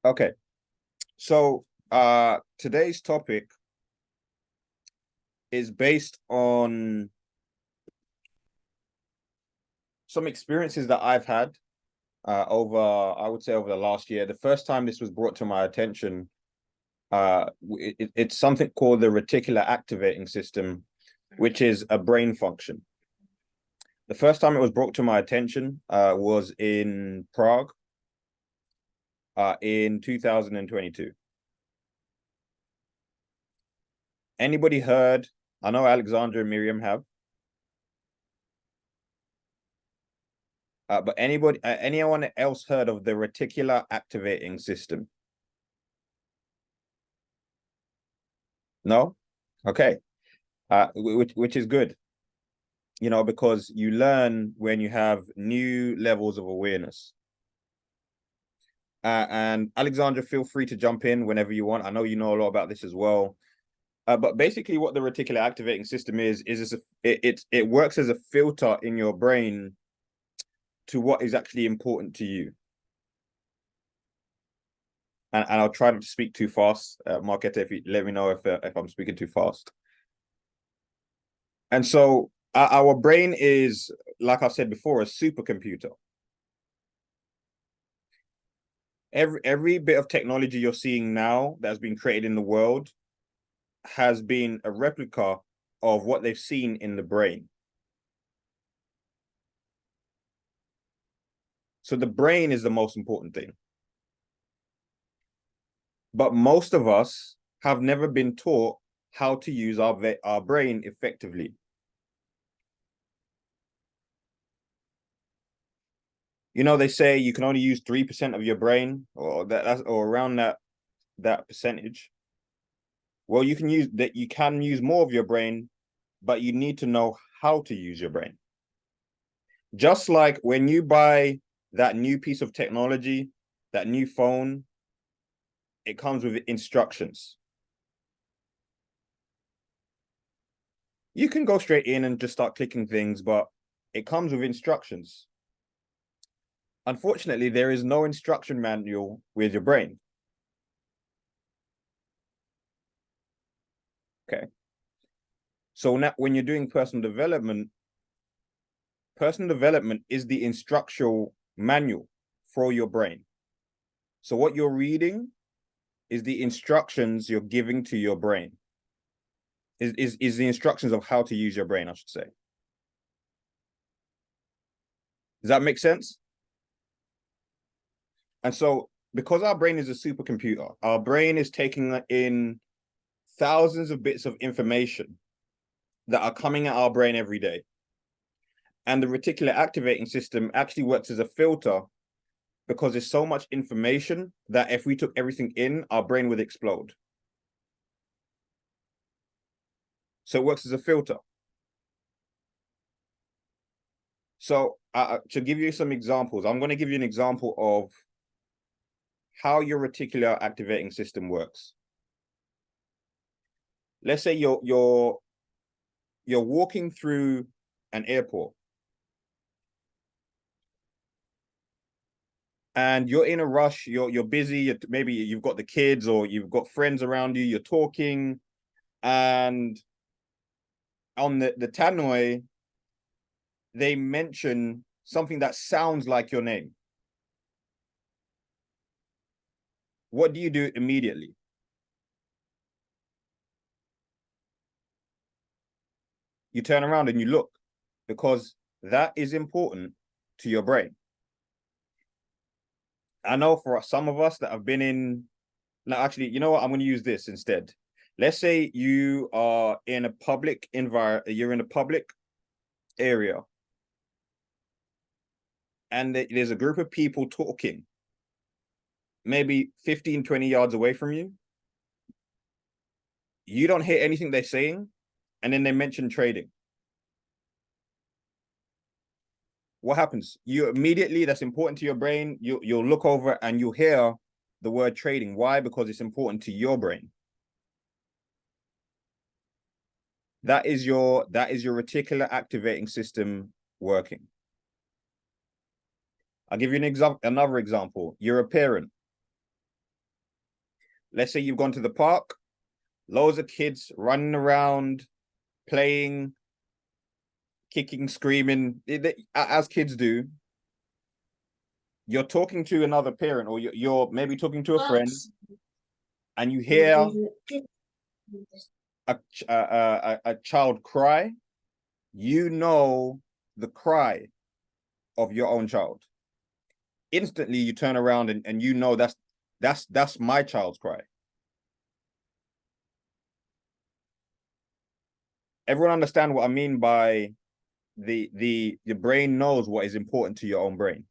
Okay. So today's topic is based on some experiences that I've had I would say over the last year. The first time this was brought to my attention, it's something called the reticular activating system, which is a brain function. The first time it was brought to my attention was in Prague in 2022. Anybody heard? I know Alexandra and Miriam have. But anyone else heard of the reticular activating system? No? Okay. Which is good, because you learn when you have new levels of awareness. And Alexandra, feel free to jump in whenever you want. I know you know a lot about this as well. But basically, what the reticular activating system is it works as a filter in your brain to what is actually important to you. And I'll try not to speak too fast, Marketa, if you let me know if I'm speaking too fast. And so our brain is, like I said before, a supercomputer. Every bit of technology you're seeing now that's been created in the world has been a replica of what they've seen in the brain. So the brain is the most important thing. But most of us have never been taught how to use our brain effectively. They say you can only use 3% of your brain, or around that percentage. Well, you can use more of your brain, but you need to know how to use your brain. Just like when you buy that new piece of technology, that new phone, it comes with instructions. You can go straight in and just start clicking things, but it comes with instructions. Unfortunately, there is no instruction manual with your brain. Okay. So now when you're doing personal development is the instructional manual for your brain. So what you're reading is the instructions you're giving to your brain. Is the instructions of how to use your brain, I should say. Does that make sense? And so because our brain is a supercomputer, our brain is taking in thousands of bits of information that are coming at our brain every day. And the reticular activating system actually works as a filter because there's so much information that if we took everything in, our brain would explode. So it works as a filter. So to give you some examples, I'm going to give you an example of how your reticular activating system works. Let's say you're walking through an airport and you're in a rush, you're busy, maybe you've got the kids or you've got friends around you, you're talking, and on the tannoy, they mention something that sounds like your name. What do you do immediately? You turn around and you look, because that is important to your brain. I know for some of us that have been in, now actually, you know what? I'm going to use this instead. Let's say you are in a public environment, you're in a public area, and there's a group of people talking, maybe 15, 20 yards away from you. You don't hear anything they're saying, and then they mention trading. What happens? You immediately, that's important to your brain. You'll look over and you'll hear the word trading. Why? Because it's important to your brain. That is your reticular activating system working. I'll give you another example. You're a parent let's say you've gone to the park, loads of kids running around, playing, kicking, screaming, as kids do. You're talking to another parent, or you're maybe talking to a friend, and you hear a child cry. You know the cry of your own child. Instantly, you turn around and you know that's my child's cry. Everyone understand what I mean by the brain knows what is important to your own brain.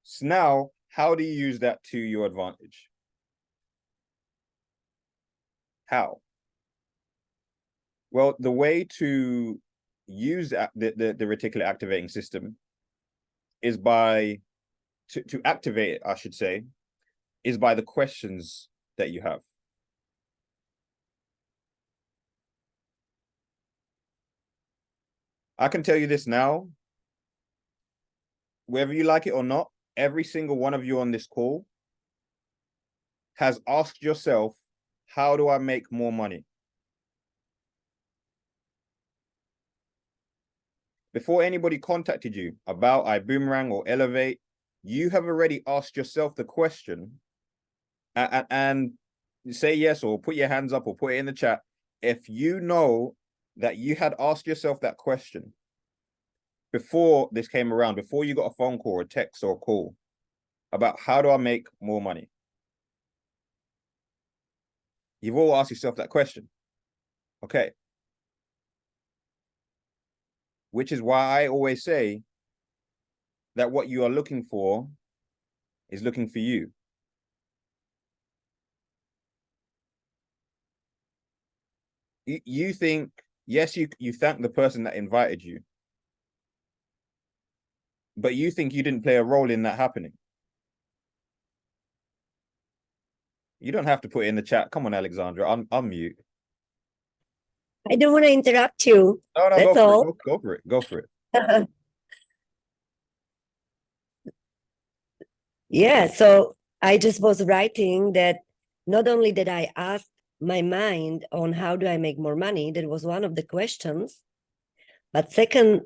So now, how do you use that to your advantage? How? Well, the way to use the reticular activating system is by to activate it, I should say, is by the questions that you have. I can tell you this now, whether you like it or not, every single one of you on this call has asked yourself, how do I make more money? Before anybody contacted you about iBoomerang or Elevate, you have already asked yourself the question and say yes or put your hands up or put it in the chat. If you know that you had asked yourself that question before this came around, before you got a phone call or a text or a call about how do I make more money? You've all asked yourself that question. Okay. Which is why I always say that what you are looking for is looking for you. You think, yes, you thank the person that invited you, but you think you didn't play a role in that happening. You don't have to put it in the chat. Come on, Alexandra, unmute. I don't want to interrupt you. No, That's go for all. it. Go for it. Go for it. Yeah, so I just was writing that not only did I ask my mind on how do I make more money, that was one of the questions, but second,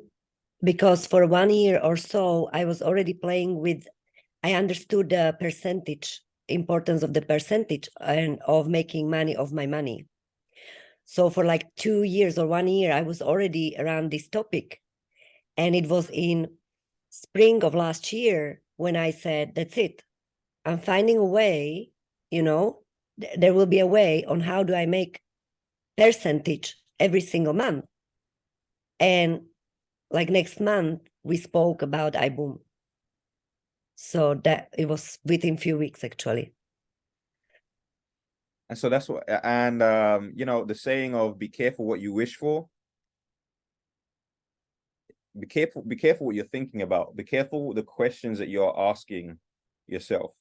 because for 1 year or so, I was already playing with, I understood the percentage, importance of the percentage and of making money of my money. So for like 2 years or 1 year, I was already around this topic. And it was in spring of last year when I said, that's it. I'm finding a way, there will be a way on how do I make percentage every single month. And like next month, we spoke about iBoom. So that it was within few weeks, actually. And so that's what, and the saying of be careful what you wish for. Be careful what you're thinking about. Be careful the questions that you're asking yourself.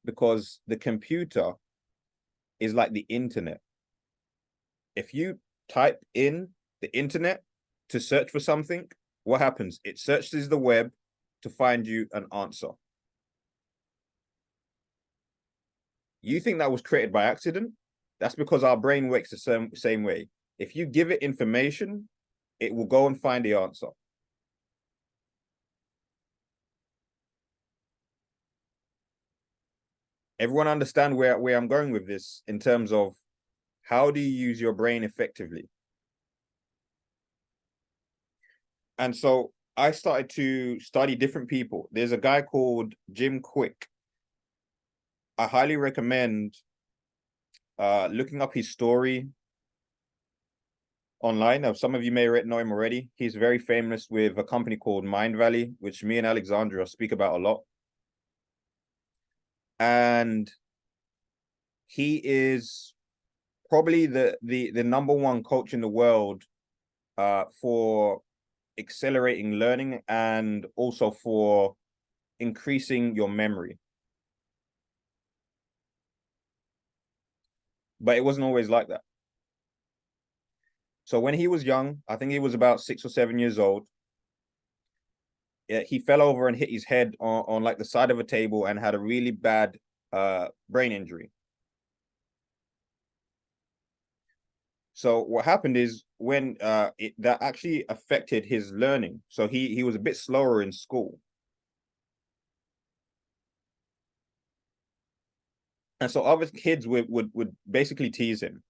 Because the computer is like the internet. If you type in the internet to search for something, what happens? It searches the web to find you an answer. You think that was created by accident? That's because our brain works the same way. If you give it information, it will go and find the answer. Everyone understand where I'm going with this in terms of how do you use your brain effectively? And so I started to study different people. There's a guy called Jim Quick. I highly recommend looking up his story online. Now, some of you may know him already. He's very famous with a company called Mind Valley, which me and Alexandra speak about a lot. And he is probably the number one coach in the world for accelerating learning and also for increasing your memory. But it wasn't always like that. So when he was young, I think he was about 6 or 7 years old, he fell over and hit his head on like the side of a table and had a really bad brain injury. So what happened is when that actually affected his learning. So he was a bit slower in school. And so other kids would basically tease him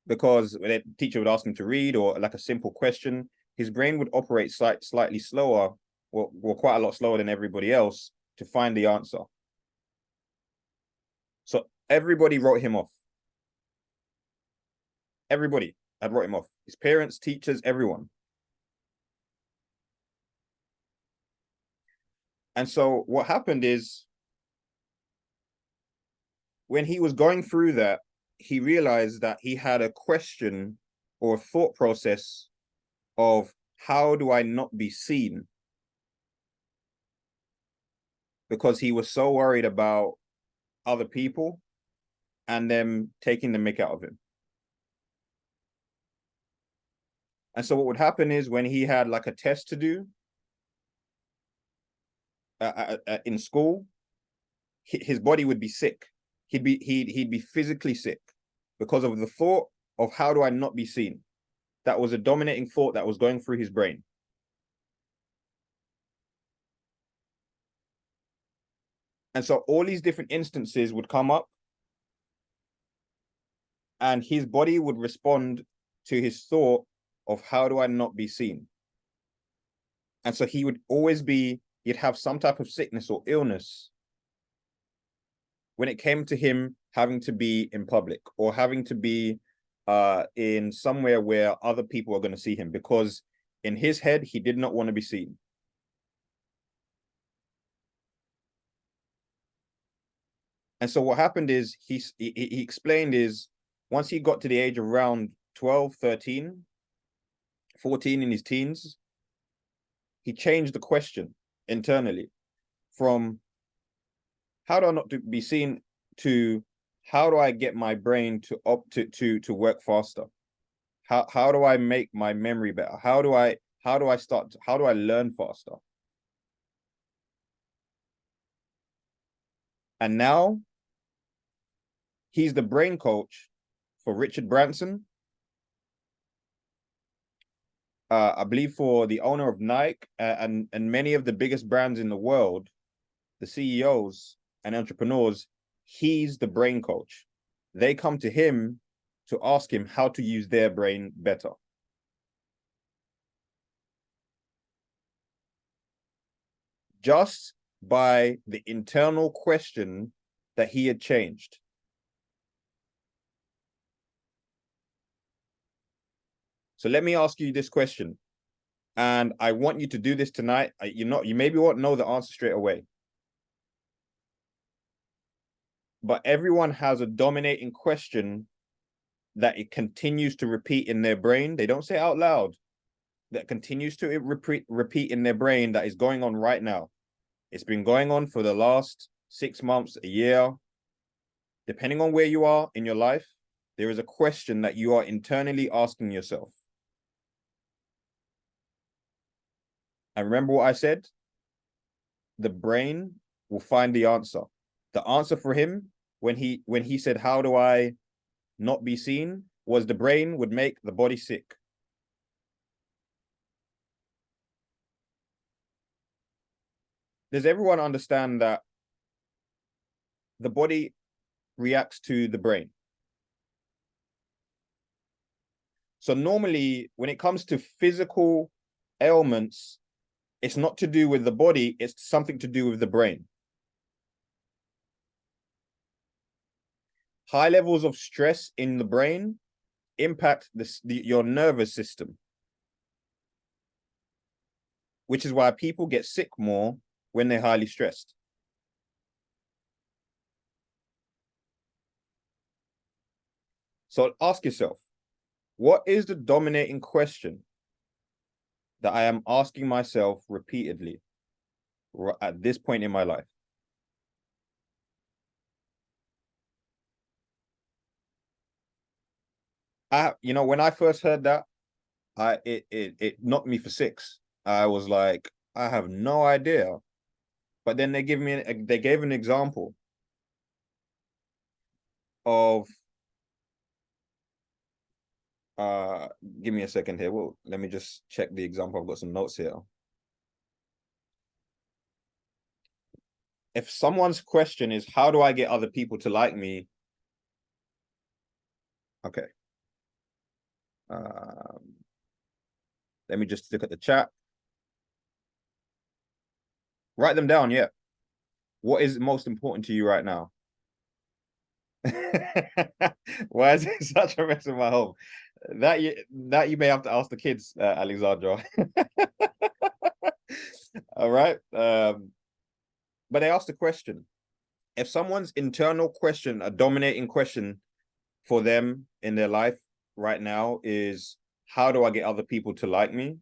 because the teacher would ask him to read or like a simple question. His brain would operate slightly slower, or quite a lot slower than everybody else to find the answer. So everybody wrote him off. Everybody had wrote him off. His parents, teachers, everyone. And so what happened is when he was going through that, he realized that he had a question or a thought process of how do I not be seen? Because he was so worried about other people and them taking the mick out of him. And so what would happen is when he had like a test to do in school, his body would be sick. He'd be physically sick because of the thought of how do I not be seen? That was a dominating thought that was going through his brain. And so all these different instances would come up and his body would respond to his thought of how do I not be seen? And so he would always be, he'd have some type of sickness or illness when it came to him having to be in public or having to be in somewhere where other people are going to see him, because in his head, he did not want to be seen. And so what happened is he explained is once he got to the age of around 12, 13, 14 in his teens, he changed the question internally from how do I not be seen to how do I get my brain to to work faster? How do I make my memory better? How do I learn faster? And now he's the brain coach for Richard Branson. I believe for the owner of Nike and many of the biggest brands in the world, the CEOs and entrepreneurs, he's the brain coach. They come to him to ask him how to use their brain better. Just by the internal question that he had changed. So let me ask you this question, and I want you to do this tonight. You maybe won't know the answer straight away, but everyone has a dominating question that it continues to repeat in their brain. They don't say out loud. That continues to repeat in their brain that is going on right now. It's been going on for the last 6 months, a year. Depending on where you are in your life, there is a question that you are internally asking yourself. And remember what I said? The brain will find the answer. The answer for him when he said, how do I not be seen, was the brain would make the body sick. Does everyone understand that the body reacts to the brain? So normally when it comes to physical ailments, it's not to do with the body, it's something to do with the brain. High levels of stress in the brain impact your nervous system, which is why people get sick more when they're highly stressed. So ask yourself, what is the dominating question that I am asking myself repeatedly at this point in my life? When I first heard that, it knocked me for six. I was like, I have no idea. But then they gave an example of uh give me a second here. Well, let me just check the example. I've got some notes here. If someone's question is how do I get other people to like me? Okay. Um, let me just look at the chat. Write them down, yeah. What is most important to you right now? Why is it such a mess in my home? That you may have to ask the kids, Alexandra. All right. But they asked the question. If someone's internal question, a dominating question for them in their life right now is how do I get other people to like me?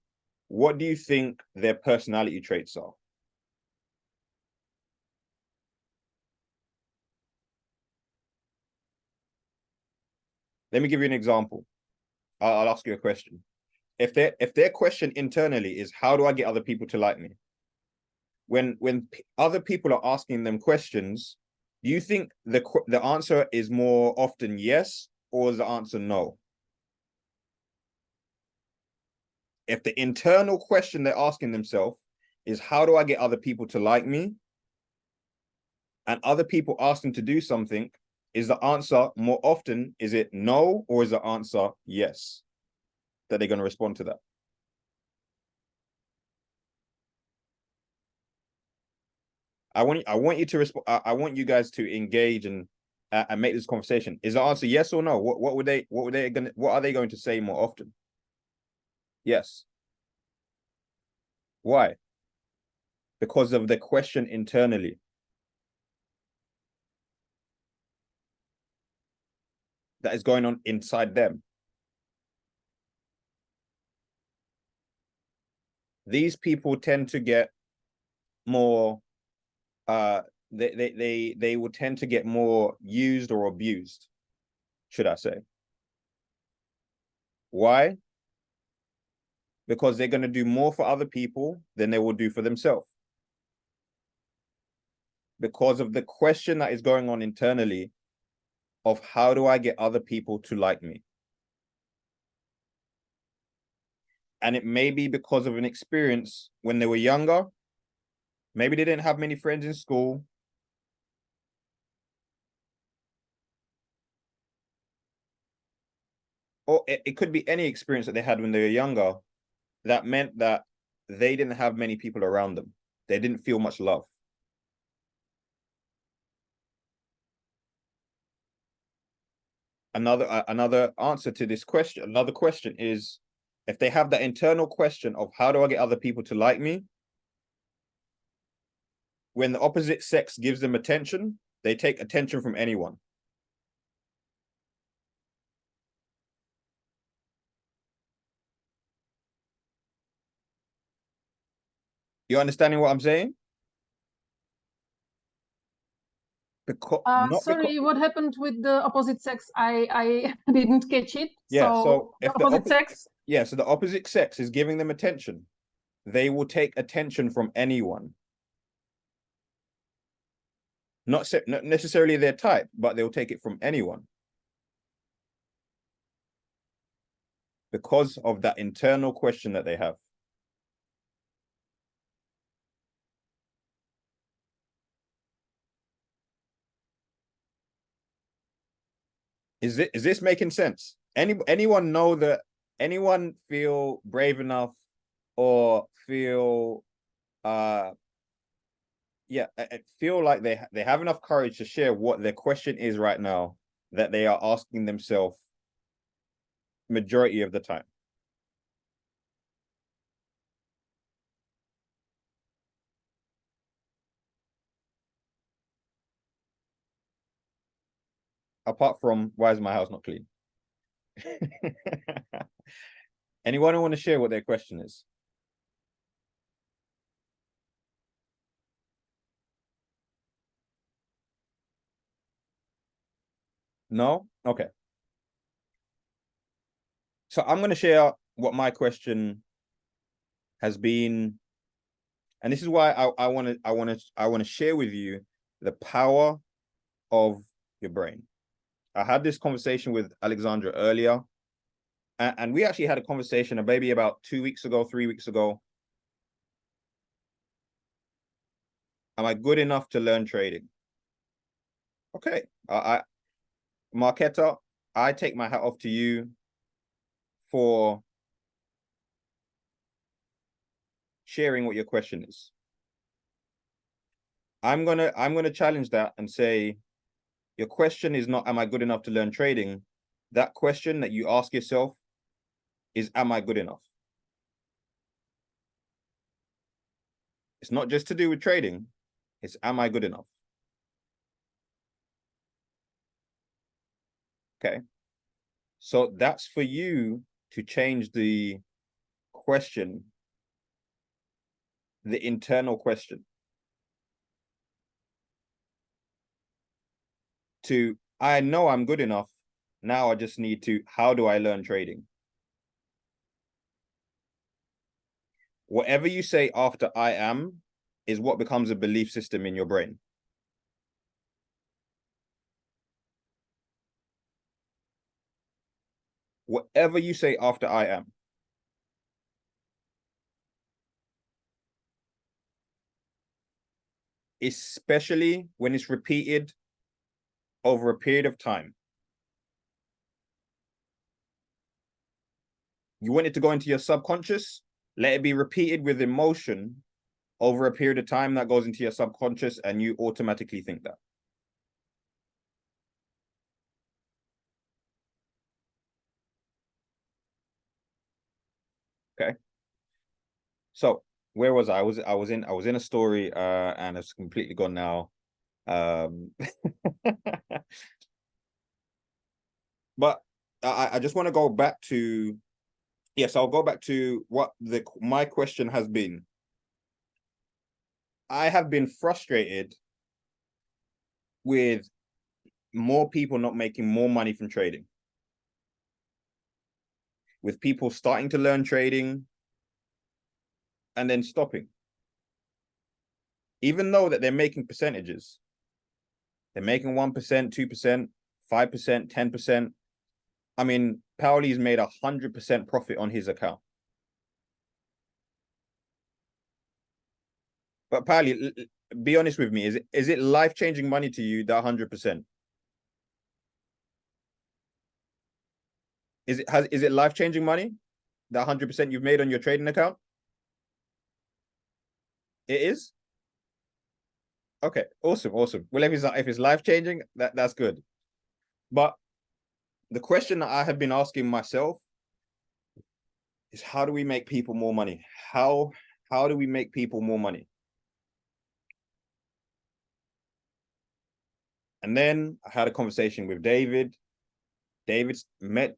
What do you think their personality traits are? Let me give you an example. I'll ask you a question. If their question internally is how do I get other people to like me? When other people are asking them questions, do you think the answer is more often yes or is the answer no? If the internal question they're asking themselves is how do I get other people to like me, and other people ask them to do something, is the answer more often is it no or is the answer yes that they're going to respond to that? I want you to respond. I want you guys to engage and make this conversation. Is the answer yes or no? What are they going to say more often? Yes. Why? Because of the question internally that is going on inside them. These people tend to get more uh they will tend to get more used or abused, should I say. Why? Because they're going to do more for other people than they will do for themselves. Because of the question that is going on internally of how do I get other people to like me? And it may be because of an experience when they were younger. Maybe they didn't have many friends in school. Or it could be any experience that they had when they were younger that meant that they didn't have many people around them. They didn't feel much love. Another answer to this question, another question is if they have that internal question of how do I get other people to like me, when the opposite sex gives them attention, they take attention from anyone. You understanding what I'm saying? Because not because Sorry, what happened with the opposite sex? I didn't catch it. yeah, So so the if the opposite sex. yeah, so the opposite sex is giving them attention, they will take attention from anyone. Not necessarily their type, but they'll take it from anyone because of that internal question that they have. Is this making sense? Anyone know that anyone feel brave enough or feel yeah, I feel like they have enough courage to share what their question is right now that they are asking themselves majority of the time. Apart from why is my house not clean? Anyone want to share what their question is? No? Okay. So I'm going to share what my question has been, and this is why I want to share with you the power of your brain. I had this conversation with Alexandra earlier, and we actually had a conversation maybe about 2 weeks ago, 3 weeks ago. Am I good enough to learn trading? Okay, Marketa, I take my hat off to you for sharing what your question is. I'm gonna challenge that and say your question is not, am I good enough to learn trading? That question that you ask yourself is, am I good enough? It's not just to do with trading. It's, am I good enough? Okay. So that's for you to change the question, the internal question, to, I know I'm good enough. Now I just need to, how do I learn trading? Whatever you say after I am is what becomes a belief system in your brain. Whatever you say after I am. Especially when it's repeated over a period of time. You want it to go into your subconscious, let it be repeated with emotion over a period of time, that goes into your subconscious and you automatically think that. Okay. So where was I? I was in a story and it's completely gone now. But I just want to go back to, yes, I'll go back to what my question has been. I have been frustrated with more people not making more money from trading. With people starting to learn trading and then stopping. Even though that they're making percentages. They're making 1%, 2%, 5%, 10%. I mean, Paoli's made 100% profit on his account. But Paoli, be honest with me, is it life-changing money to you, that 100%? Is it life-changing money, that 100% you've made on your trading account? It is? Okay, awesome. Well, if it's life-changing, that's good. But the question that I have been asking myself is, how do we make people more money? How do we make people more money? And then I had a conversation with David. David's met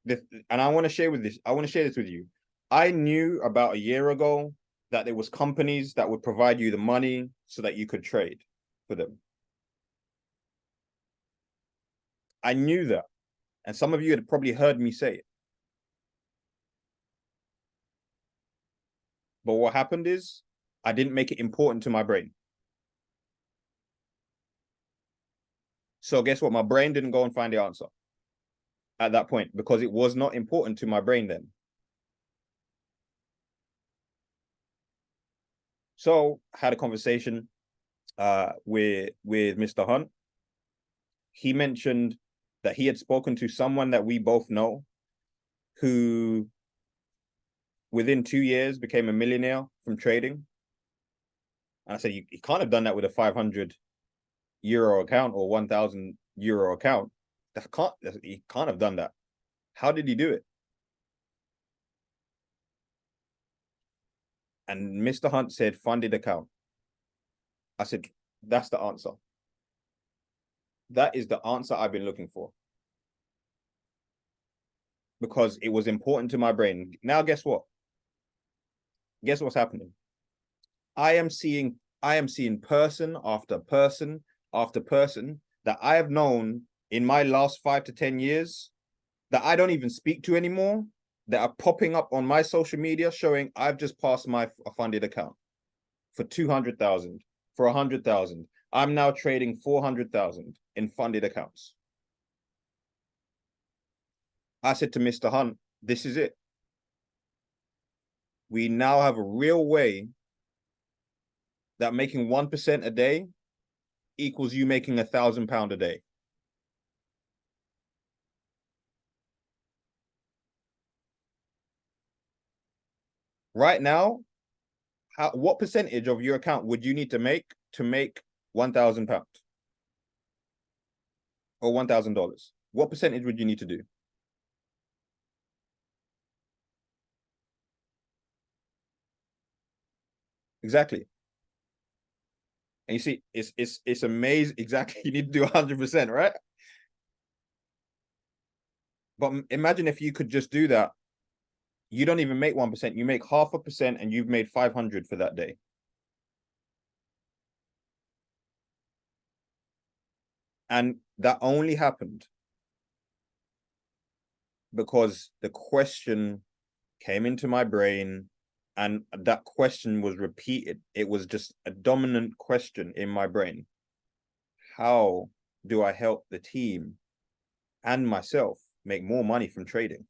this, and I want to share this with you. I knew about a year ago that there was companies that would provide you the money so that you could trade for them. I knew that. And some of you had probably heard me say it. But what happened is I didn't make it important to my brain. So guess what? My brain didn't go and find the answer at that point because it was not important to my brain then. So I had a conversation with Mr. Hunt. He mentioned that he had spoken to someone that we both know who within 2 years became a millionaire from trading. And I said, you can't have done that with a 500 euro account or 1,000 euro account. He can't have done that. How did he do it? And Mr. Hunt said, funded account. I said, that's the answer. That is the answer I've been looking for. Because it was important to my brain. Now, guess what? Guess what's happening? I am seeing person after person after person that I have known in my last 5 to 10 years that I don't even speak to anymore, that are popping up on my social media showing I've just passed my funded account for 200,000, for 100,000. I'm now trading 400,000 in funded accounts. I said to Mr. Hunt, this is it. We now have a real way that making 1% a day equals you making £1,000 a day. Right now, what percentage of your account would you need to make £1,000 or $1,000? What percentage would you need to do? Exactly. And you see, it's amazing. Exactly. You need to do 100%, right? But imagine if you could just do that. You don't even make 1%. You make 0.5%, and you've made 500 for that day. And that only happened because the question came into my brain, and that question was repeated. It was just a dominant question in my brain. How do I help the team and myself make more money from trading?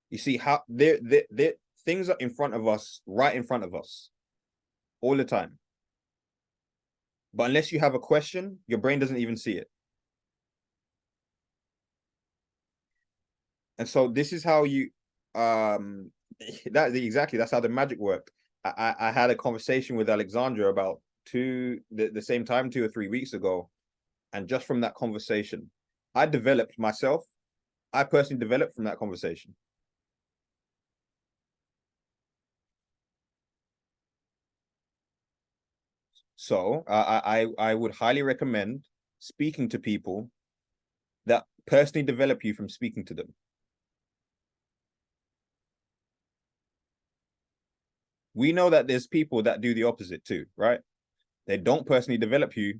You see how there things are in front of us, right in front of us, all the time. But unless you have a question, your brain doesn't even see it. And so this is how you that's how the magic worked. I had a conversation with Alexandra about the same time 2 or 3 weeks ago. And just from that conversation, I developed myself. I personally developed from that conversation. So I would highly recommend speaking to people that personally develop you from speaking to them. We know that there's people that do the opposite too, right? They don't personally develop you.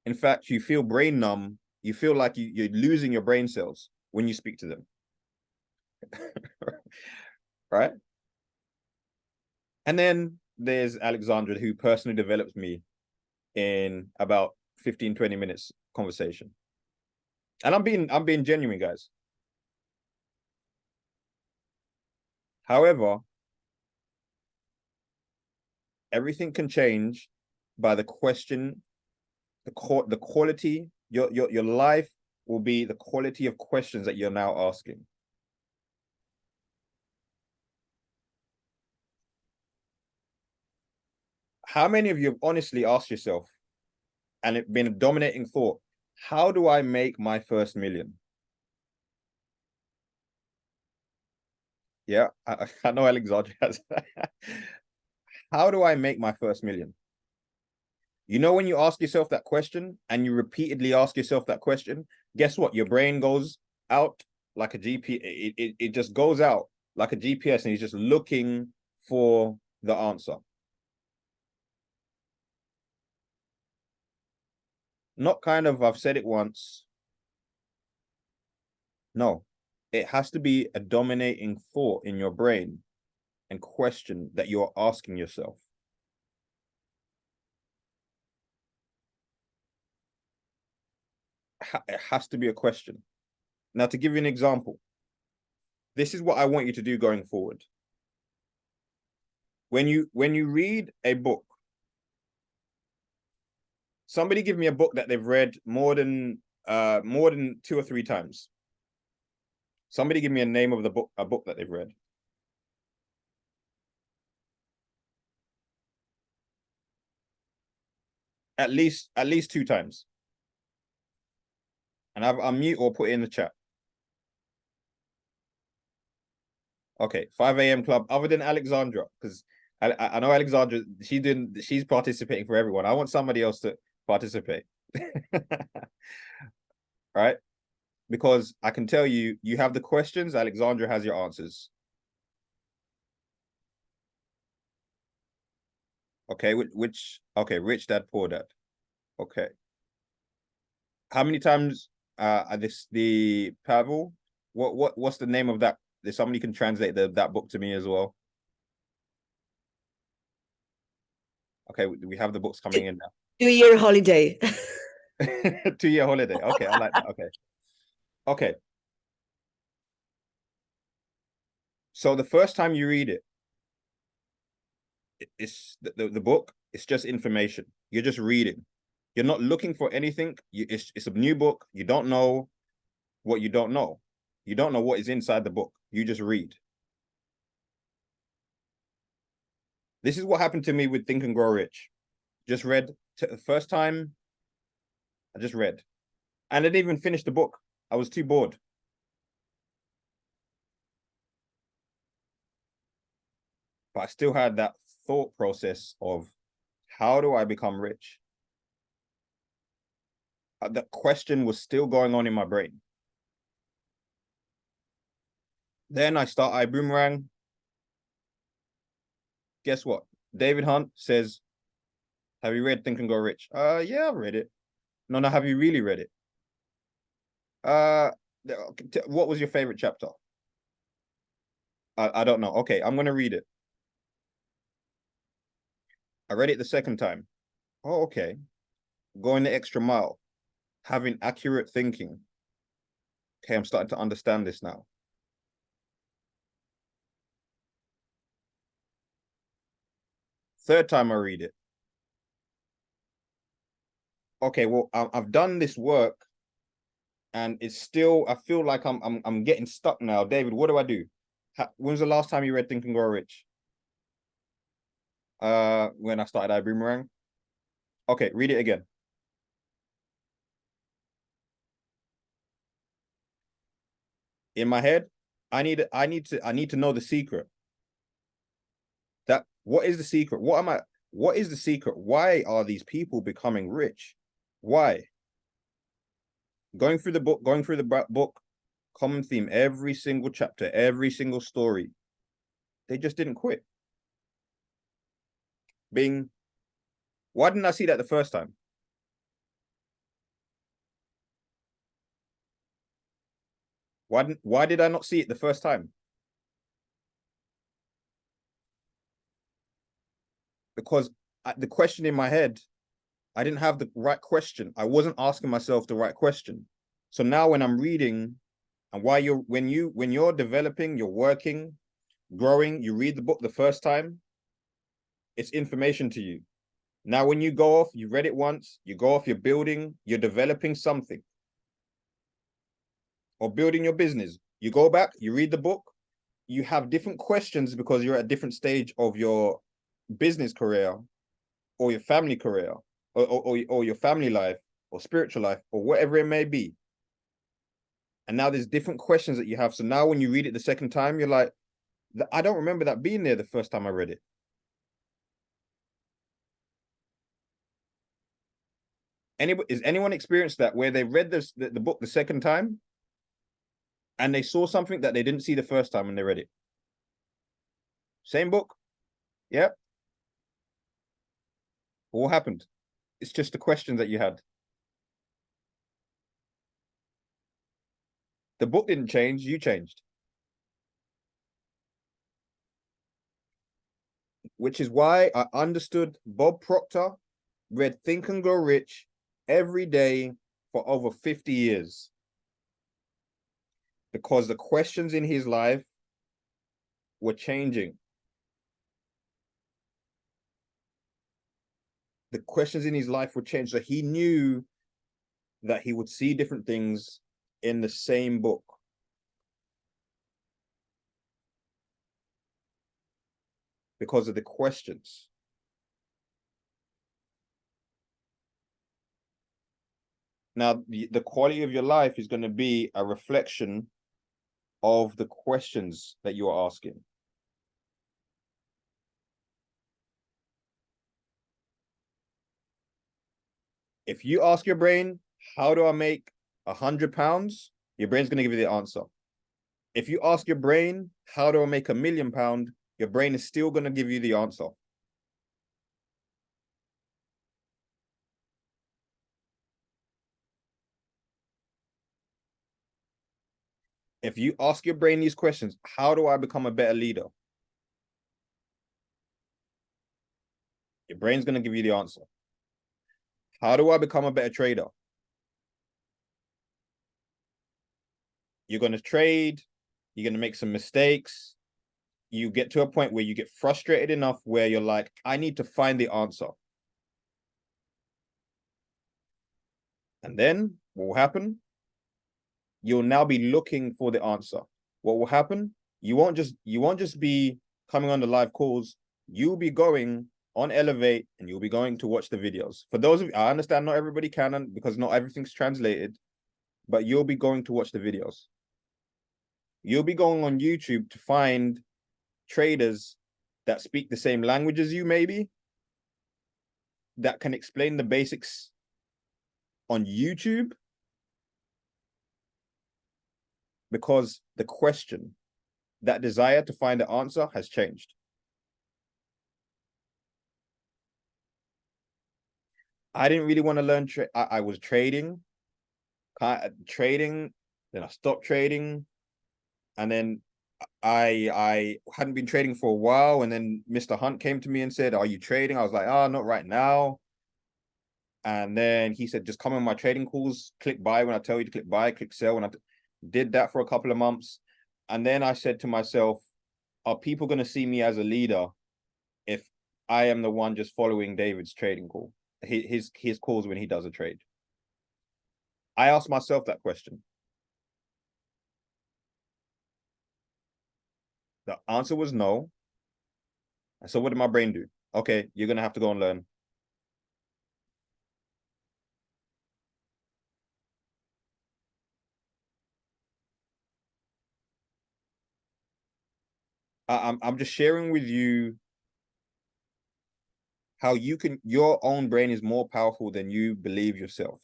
In fact, you feel brain numb. You feel like you're losing your brain cells when you speak to them. Right? And then there's Alexandra, who personally develops me in about 15, 20 minutes conversation. And I'm being genuine, guys. However, everything can change by the question, the quality. Your life will be the quality of questions that you're now asking. How many of you have honestly asked yourself, and it's been a dominating thought, how do I make my first million? Yeah, I know Alexandra has. How do I make my first million? You know, when you ask yourself that question and you repeatedly ask yourself that question, guess what? Your brain goes out like a GPS. It just goes out like a GPS, and he's just looking for the answer. Not kind of, I've said it once. No, it has to be a dominating thought in your brain and question that you're asking yourself. It has to be a question. Now, to give you an example, this is what I want you to do going forward. When you read a book, somebody give me a book that they've read more than 2 or 3 times. Somebody give me a name of a book that they've read. At least 2 times. And I'll mute or put it in the chat. Okay, 5 a.m. club, other than Alexandra, because I know Alexandra, she's participating for everyone. I want somebody else to participate. Right? Because I can tell you, you have the questions, Alexandra has your answers. Okay, okay, rich dad, poor dad. Okay. How many times this the Pavel? What's the name of that? There's somebody can translate that book to me as well. Okay, we have the books coming in now. 2-year holiday. 2-year holiday. Okay, I like that. Okay. Okay. So the first time you read it, it's the book, it's just information. You're just reading. You're not looking for anything. It's a new book. You don't know what you don't know. You don't know what is inside the book. You just read. This is what happened to me with Think and Grow Rich. Just read the first time. I just read. And I didn't even finish the book. I was too bored. But I still had that thought process of how do I become rich? That question was still going on in my brain. Then I start iBoomerang. Guess what? David Hunt says, have you read Think and Grow Rich? Yeah, I've read it. No, have you really read it? What was your favorite chapter? I don't know. Okay, I'm gonna read it. I read it the second time. Oh, okay. Going the extra mile, having accurate thinking. Okay, I'm starting to understand this now. Third time I read it. Okay, well, I've done this work, and it's still, I feel like I'm getting stuck now. David, what do I do? When was the last time you read Think and Grow Rich? When I started iBoomerang. Okay, read it again. In my head, I need to know the secret. What is the secret? What is the secret? Why are these people becoming rich? Why? Going through the book, common theme, every single chapter, every single story. They just didn't quit. Bing. Why didn't I see that the first time? Why did I not see it the first time? Because the question in my head, I didn't have the right question. I wasn't asking myself the right question. So now when I'm reading, and when you're developing, you're working, growing, you read the book the first time, it's information to you. Now when you go off, you read it once, you go off, you're building, you're developing something, or building your business. You go back, you read the book, you have different questions because you're at a different stage of your business career or your family career or your family life or spiritual life or whatever it may be. And now there's different questions that you have. So now when you read it the second time, you're like, I don't remember that being there the first time I read it. Is anyone experienced that where they read the book the second time and they saw something that they didn't see the first time when they read it? Same book. Yep. What happened? It's just the questions that you had. The book didn't change, you changed. Which is why I understood Bob Proctor read Think and Grow Rich every day for over 50 years. Because the questions in his life were changing. The questions in his life would change. So he knew that he would see different things in the same book. Because of the questions. Now, the quality of your life is going to be a reflection of the questions that you are asking. If you ask your brain, how do I make £100? Your brain's going to give you the answer. If you ask your brain, how do I make £1 million? Your brain is still going to give you the answer. If you ask your brain these questions, how do I become a better leader? Your brain's going to give you the answer. How do I become a better trader? You're going to trade, you're going to make some mistakes. You get to a point where you get frustrated enough where you're like, I need to find the answer. And then what will happen? You'll now be looking for the answer. What will happen? You won't just be coming on the live calls. You'll be going on Elevate and you'll be going to watch the videos. For those of you, I understand not everybody can because not everything's translated, but you'll be going to watch the videos. You'll be going on YouTube to find traders that speak the same language as you, maybe, that can explain the basics on YouTube, because the question, that desire to find the answer has changed. I didn't really want to learn. I was trading, then I stopped trading, and then I hadn't been trading for a while, and then Mr. Hunt came to me and said, "Are you trading?" I was like, "Oh, not right now." And then he said, "Just come on my trading calls, click buy when I tell you to click buy, click sell." When I did that for a couple of months, and then I said to myself, "Are people going to see me as a leader if I am the one just following David's trading call, his calls when he does a trade?" I asked myself that question. The answer was no. So what did my brain do? Okay, you're gonna have to go and learn. I'm just sharing with you how your own brain is more powerful than you believe yourself.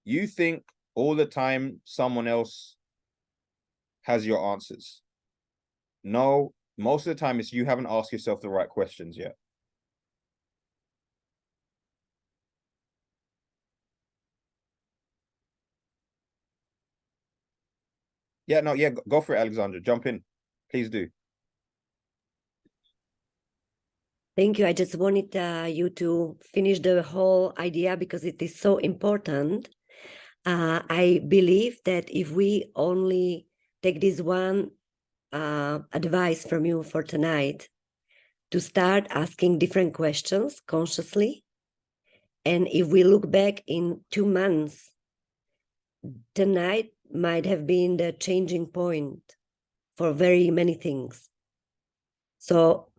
You think all the time someone else has your answers. No, most of the time it's you haven't asked yourself the right questions yet. Yeah, no, yeah, go for it, Alexandra. Jump in. Please do. Thank you. I just wanted you to finish the whole idea because it is so important. I believe that if we only take this one advice from you for tonight, to start asking different questions consciously, and if we look back in 2 months, tonight might have been the changing point for very many things. So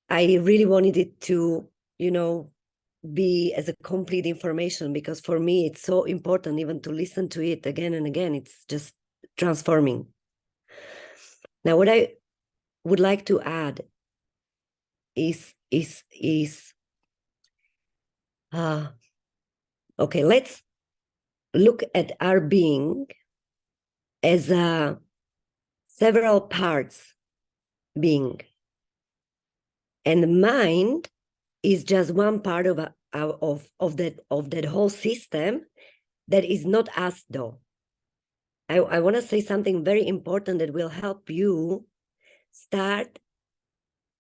I really wanted it to, be as a complete information, because for me, it's so important even to listen to it again and again. It's just transforming. Now, what I would like to add is okay, let's look at our being as a several parts being, and the mind is just one part of that whole system that is not us, though. I want to say something very important that will help you start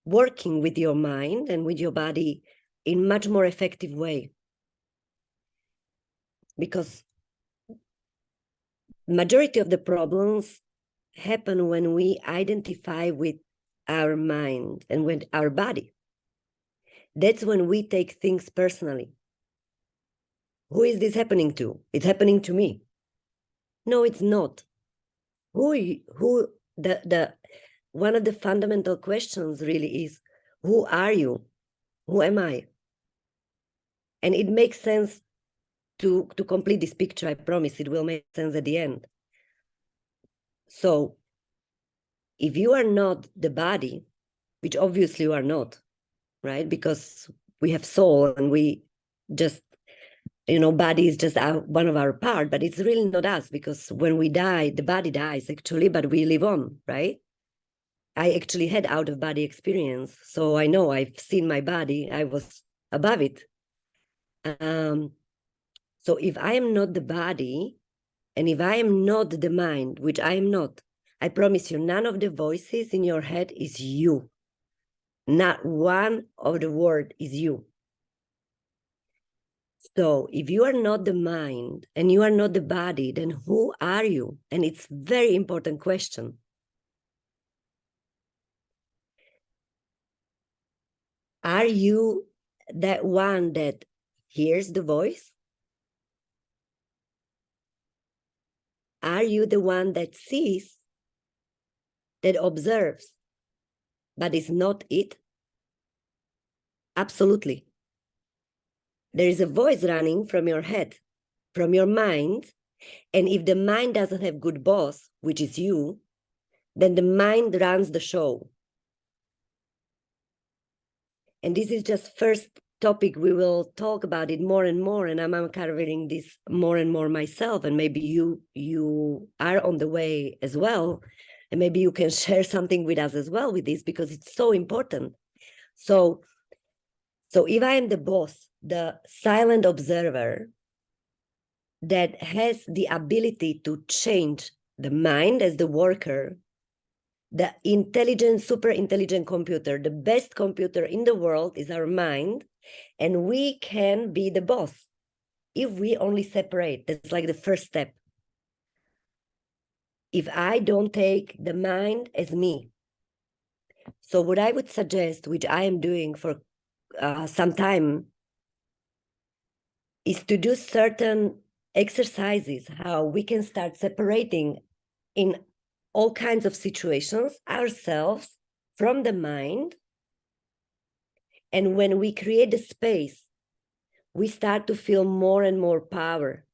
working with your mind and with your body in much more effective way, because majority of the problems happen when we identify with our mind and with our body. That's when we take things personally. Who is this happening to? It's happening to me. No, it's not. The one of the fundamental questions really is, who are you? Who am I? And it makes sense to complete this picture. I promise it will make sense at the end. So if you are not the body, which obviously you are not, right? Because we have soul and we just, body is just one of our part, but it's really not us, because when we die, the body dies actually, but we live on, right? I actually had out of body experience. So I know I've seen my body. I was above it. So if I am not the body, and if I am not the mind, which I am not, I promise you, none of the voices in your head is you. Not one of the word is you. So if you are not the mind and you are not the body, then who are you? And it's a very important question. Are you that one that hears the voice? Are you the one that sees, that observes, but is not it? Absolutely. There is a voice running from your head, from your mind. And if the mind doesn't have good boss, which is you, then the mind runs the show. And this is just first topic. We will talk about it more and more. And I'm uncovering this more and more myself. And maybe you are on the way as well. And maybe you can share something with us as well with this, because it's so important. So if I am the boss, the silent observer that has the ability to change the mind as the worker, the intelligent, super intelligent computer, the best computer in the world is our mind, and we can be the boss if we only separate. That's like the first step. If I don't take the mind as me. So what I would suggest, which I am doing for some time, is to do certain exercises, how we can start separating in all kinds of situations ourselves from the mind. And when we create the space, we start to feel more and more power.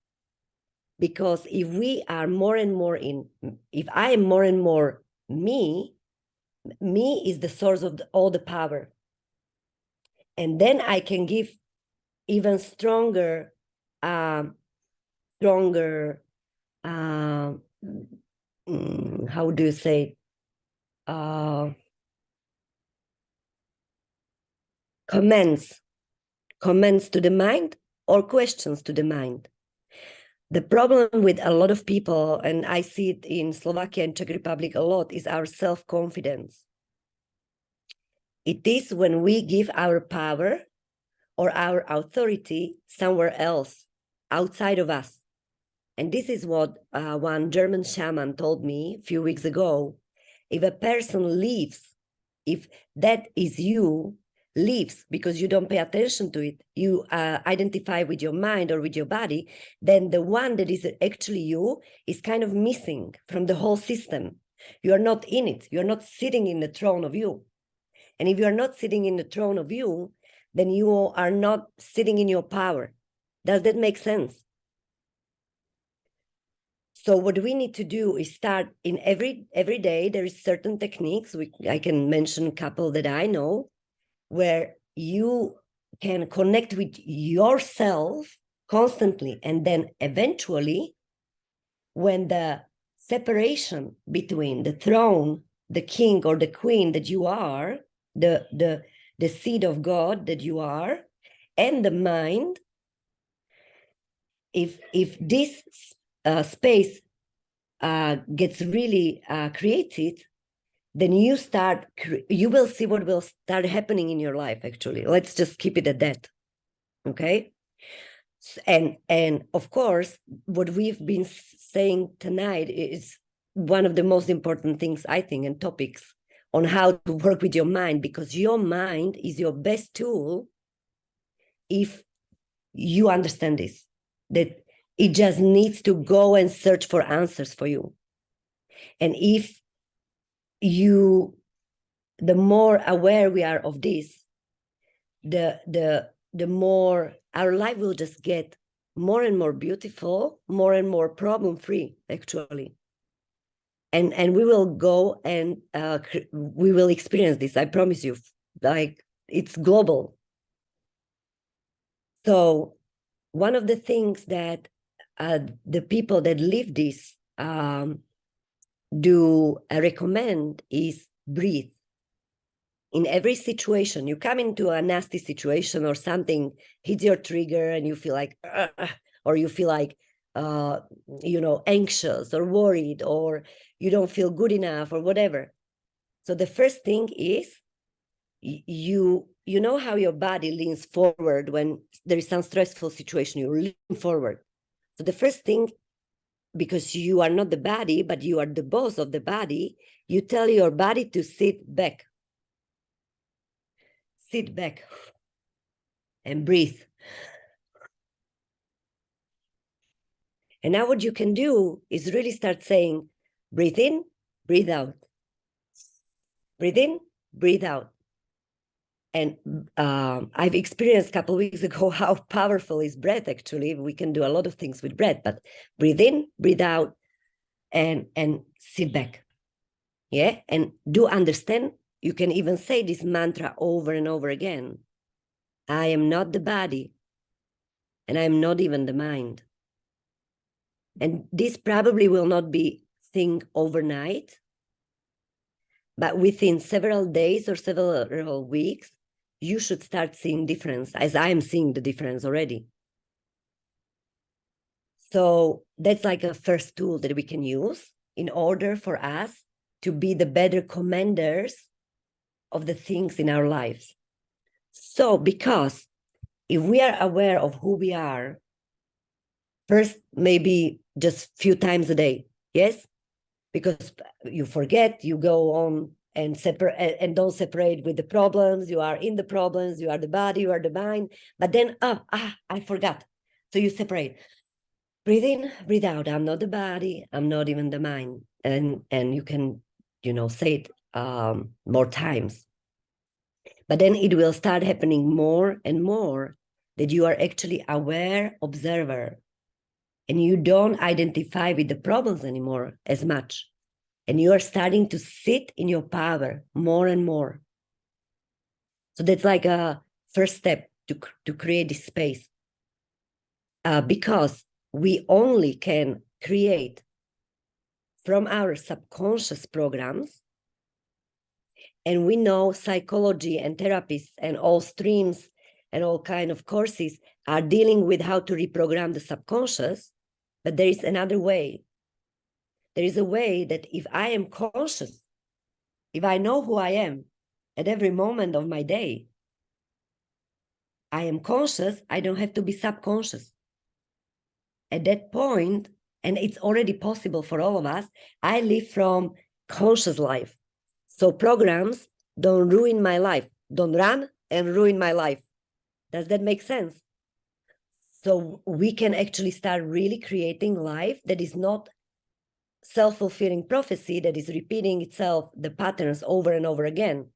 Because if we are more and more if I am more and more me is the source of all the power. And then I can give even stronger, how do you say, comments to the mind or questions to the mind. The problem with a lot of people, and I see it in Slovakia and Czech Republic a lot, is our self-confidence. It is when we give our power or our authority somewhere else, outside of us. And this is what one German shaman told me a few weeks ago. If a person leaves, if that is you, leaves because you don't pay attention to it, you identify with your mind or with your body, then the one that is actually you is kind of missing from the whole system. You are not in it. You're not sitting in the throne of you. And if you're not sitting in the throne of you, then you are not sitting in your power. Does that make sense? So what we need to do is start in every day. There is certain techniques. I can mention a couple that I know, where you can connect with yourself constantly. And then eventually, when the separation between the throne, the king or the queen that you are, the seed of God that you are, and the mind, if this space gets really created, then you will see what will start happening in your life. Actually, let's just keep it at that. Okay. And of course, what we've been saying tonight is one of the most important things, I think, and topics on how to work with your mind, because your mind is your best tool if you understand this, that it just needs to go and search for answers for you. And if the more aware we are of this, the more our life will just get more and more beautiful, more and more problem-free, actually. And we will go and we will experience this, I promise you. Like, it's global. So one of the things that the people that live this do recommend is breathe. In every situation, you come into a nasty situation or something hits your trigger and you feel like, or you feel like, anxious or worried, or you don't feel good enough or whatever. So the first thing is you know how your body leans forward when there is some stressful situation, you lean forward. So the first thing, because you are not the body, but you are the boss of the body, you tell your body to sit back. Sit back and breathe. And now what you can do is really start saying, breathe in, breathe out. Breathe in, breathe out. And I've experienced a couple of weeks ago how powerful is breath, actually. We can do a lot of things with breath, but breathe in, breathe out, and sit back. Yeah, and do understand, you can even say this mantra over and over again. I am not the body, and I am not even the mind. And this probably will not be thing overnight, but within several days or several weeks, you should start seeing difference, as I am seeing the difference already. So that's like a first tool that we can use in order for us to be the better commanders of the things in our lives. So because if we are aware of who we are, first, maybe just few times a day, yes? Because you forget, you go on and separate and don't separate with the problems. You are in the problems, you are the body, you are the mind, but then, I forgot. So you separate. Breathe in, breathe out. I'm not the body, I'm not even the mind. And you can, say it more times. But then it will start happening more and more that you are actually aware observer, and you don't identify with the problems anymore as much. And you are starting to sit in your power more and more. So that's like a first step to create this space. Because we only can create from our subconscious programs. And we know psychology and therapists and all streams and all kind of courses are dealing with how to reprogram the subconscious. But there is another way. There is a way that if I am conscious, if I know who I am at every moment of my day, I am conscious, I don't have to be subconscious. At that point, and it's already possible for all of us, I live from conscious life. So programs don't ruin my life, don't run and ruin my life. Does that make sense? So we can actually start really creating life that is not self-fulfilling prophecy that is repeating itself, the patterns over and over again.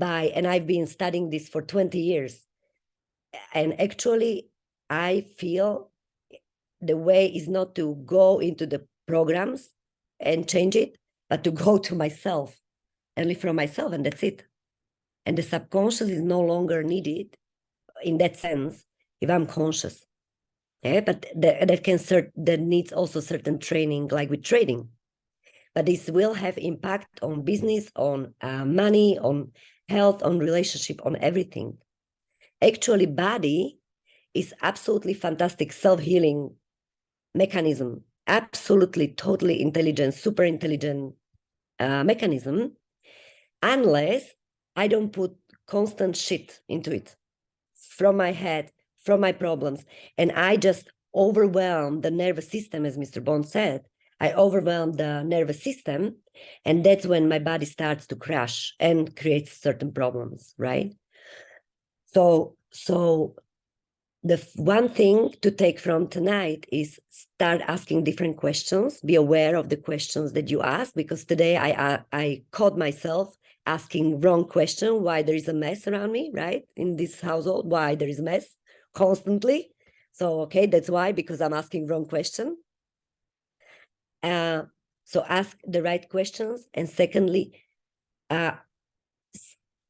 And I've been studying this for 20 years. And actually, I feel the way is not to go into the programs and change it, but to go to myself and live from myself, and that's it. And the subconscious is no longer needed in that sense if I'm conscious. Yeah, but that needs also certain training, like with trading. But this will have impact on business, on money, on health, on relationship, on everything. Actually, body is absolutely fantastic self-healing mechanism, absolutely totally intelligent, super intelligent mechanism, unless I don't put constant shit into it from my head, from my problems, and I just overwhelm the nervous system, as Mr. Bond said. I overwhelm the nervous system, and that's when my body starts to crash and creates certain problems, right? So the one thing to take from tonight is start asking different questions. Be aware of the questions that you ask, because today I caught myself asking wrong question, why there is a mess around me, right? In this household, why there is a mess constantly. So, okay, that's why, because I'm asking wrong question. So ask the right questions. And secondly,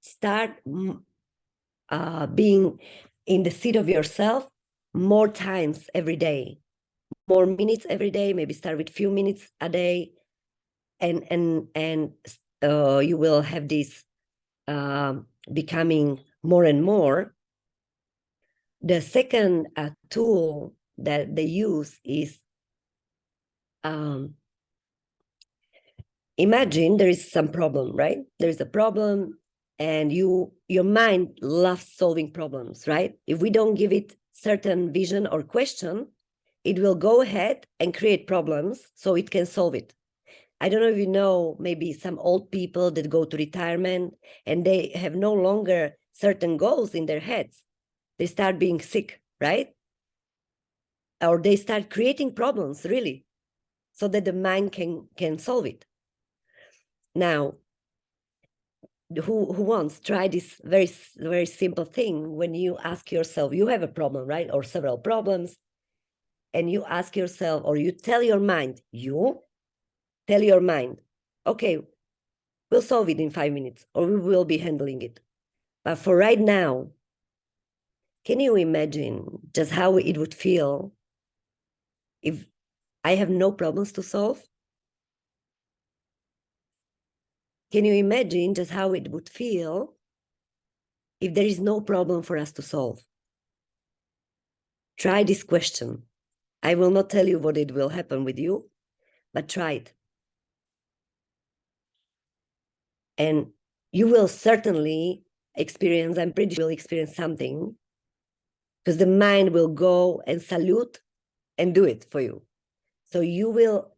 start being in the seat of yourself more times every day, more minutes every day. Maybe start with few minutes a day, and you will have this becoming more and more. The second tool that they use is, imagine there is some problem, right? There's a problem, and your mind loves solving problems, right? If we don't give it certain vision or question, it will go ahead and create problems so it can solve it. I don't know if you know, maybe some old people that go to retirement and they have no longer certain goals in their heads. They start being sick, right? Or they start creating problems, really, so that the mind can solve it. Now, who wants try this very simple thing? When you ask yourself, you have a problem, right? Or several problems, and you ask yourself, or you tell your mind, okay, we'll solve it in 5 minutes, or we will be handling it. But for right now, can you imagine just how it would feel if I have no problems to solve? Can you imagine just how it would feel if there is no problem for us to solve? Try this question. I will not tell you what it will happen with you, but try it. And you will certainly experience, I'm pretty sure you will experience something, because the mind will go and salute and do it for you. So you will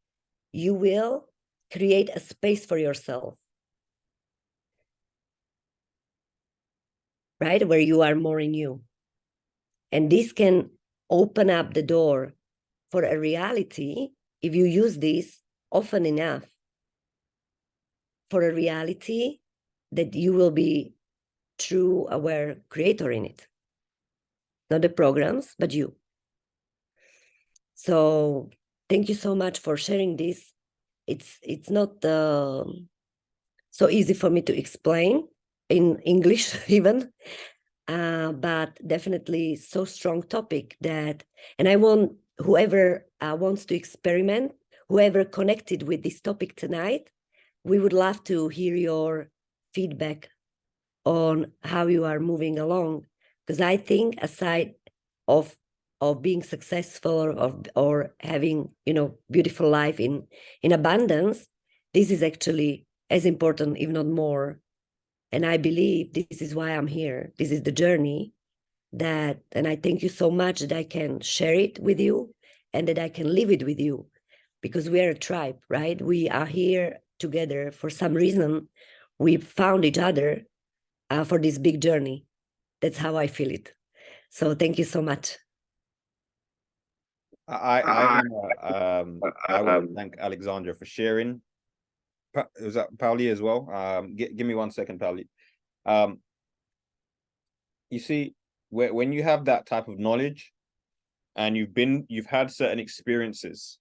create a space for yourself, right? Where you are more in you. And this can open up the door for a reality, if you use this often enough, for a reality that you will be true aware creator in it. Not the programs, but you. So thank you so much for sharing this. It's not so easy for me to explain in English even, but definitely so strong topic that, and I want whoever wants to experiment, whoever connected with this topic tonight, we would love to hear your feedback on how you are moving along, because I think aside of being successful or having, you know, beautiful life in abundance, this is actually as important, if not more. And I believe this is why I'm here. This is the journey that, and I thank you so much that I can share it with you and that I can live it with you, because we are a tribe, right? We are here together for some reason. We found each other for this big journey. That's how I feel it. So thank you so much. I want to thank Alexandra for sharing. Was that Pauli as well? Give me 1 second, Pauli. You see, when you have that type of knowledge, and you've had certain experiences,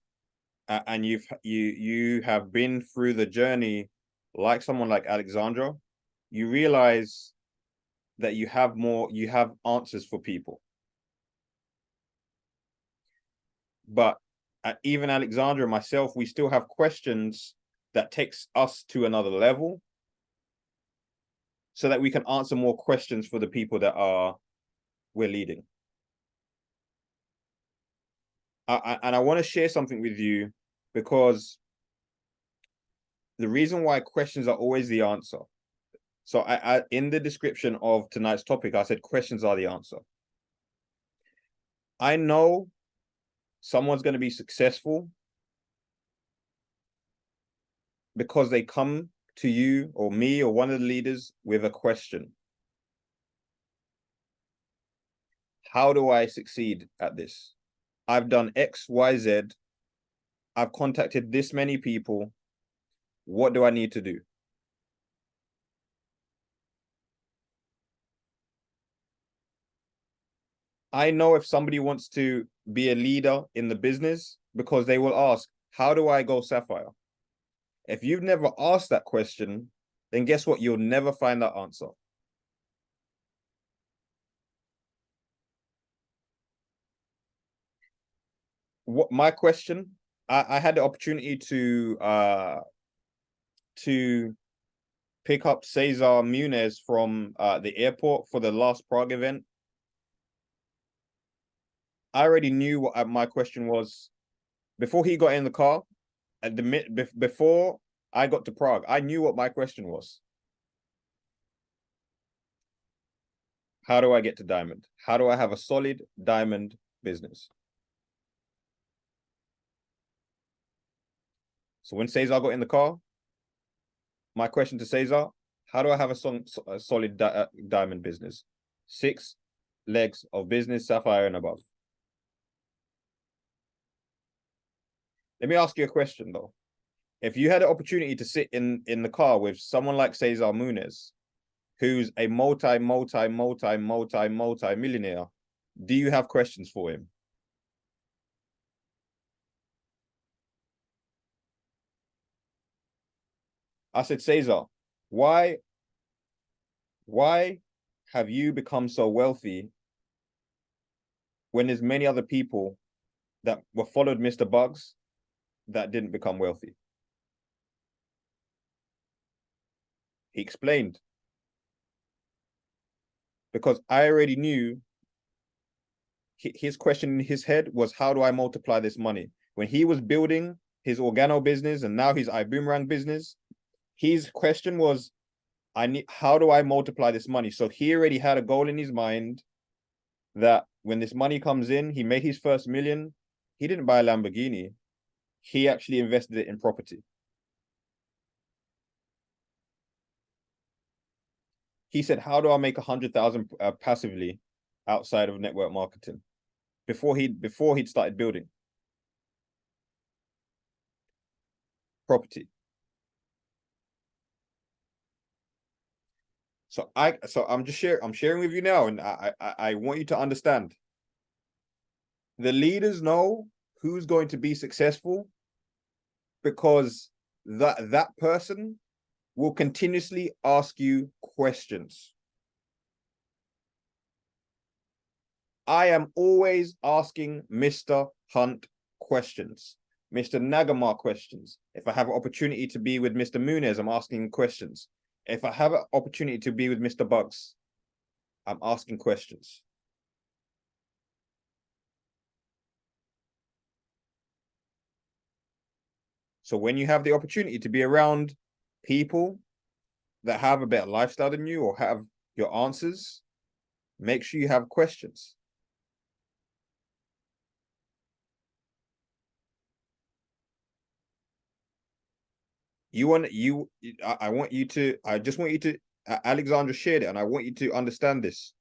and you have been through the journey, like someone like Alexandra, you realize that you have answers for people. But even Alexandra and myself, we still have questions that takes us to another level, so that we can answer more questions for the people that we're leading. And I want to share something with you, because the reason why questions are always the answer. So I in the description of tonight's topic, I said questions are the answer. I know someone's going to be successful because they come to you or me or one of the leaders with a question. How do I succeed at this? I've done X, Y, Z. I've contacted this many people. What do I need to do? I know if somebody wants to be a leader in the business, because they will ask, how do I go Sapphire? If you've never asked that question, then guess what? You'll never find that answer. What my question? I had the opportunity to pick up Cesar Munez from the airport for the last Prague event. I already knew what my question was before he got in the car. At the before I got to Prague, I knew what my question was. How do I get to diamond? How do I have a solid diamond business? So when Cesar got in the car, my question to Cesar, how do I have a solid diamond business? 6 legs of business, sapphire and above. Let me ask you a question though. If you had an opportunity to sit in the car with someone like Cesar Muniz, who's a multi-millionaire, do you have questions for him? I said, Cesar, why have you become so wealthy when there's many other people that were followed Mr. Bugs that didn't become wealthy? He explained. Because I already knew his question in his head was, how do I multiply this money? When he was building his organo business and now his iBoomerang business, his question was, how do I multiply this money? So he already had a goal in his mind that when this money comes in, he made his first million. He didn't buy a Lamborghini. He actually invested it in property. He said, how do I make 100,000 passively outside of network marketing? Before he'd started building property. So I'm sharing with you now, and I want you to understand. The leaders know who's going to be successful because that person will continuously ask you questions. I am always asking Mr. Hunt questions, Mr. Nagamar questions. If I have an opportunity to be with Mr. Muniz, I'm asking questions. If I have an opportunity to be with Mr. Bugs, I'm asking questions. So when you have the opportunity to be around people that have a better lifestyle than you or have your answers, make sure you have questions. I just want you to, Alexandra shared it, and I want you to understand this.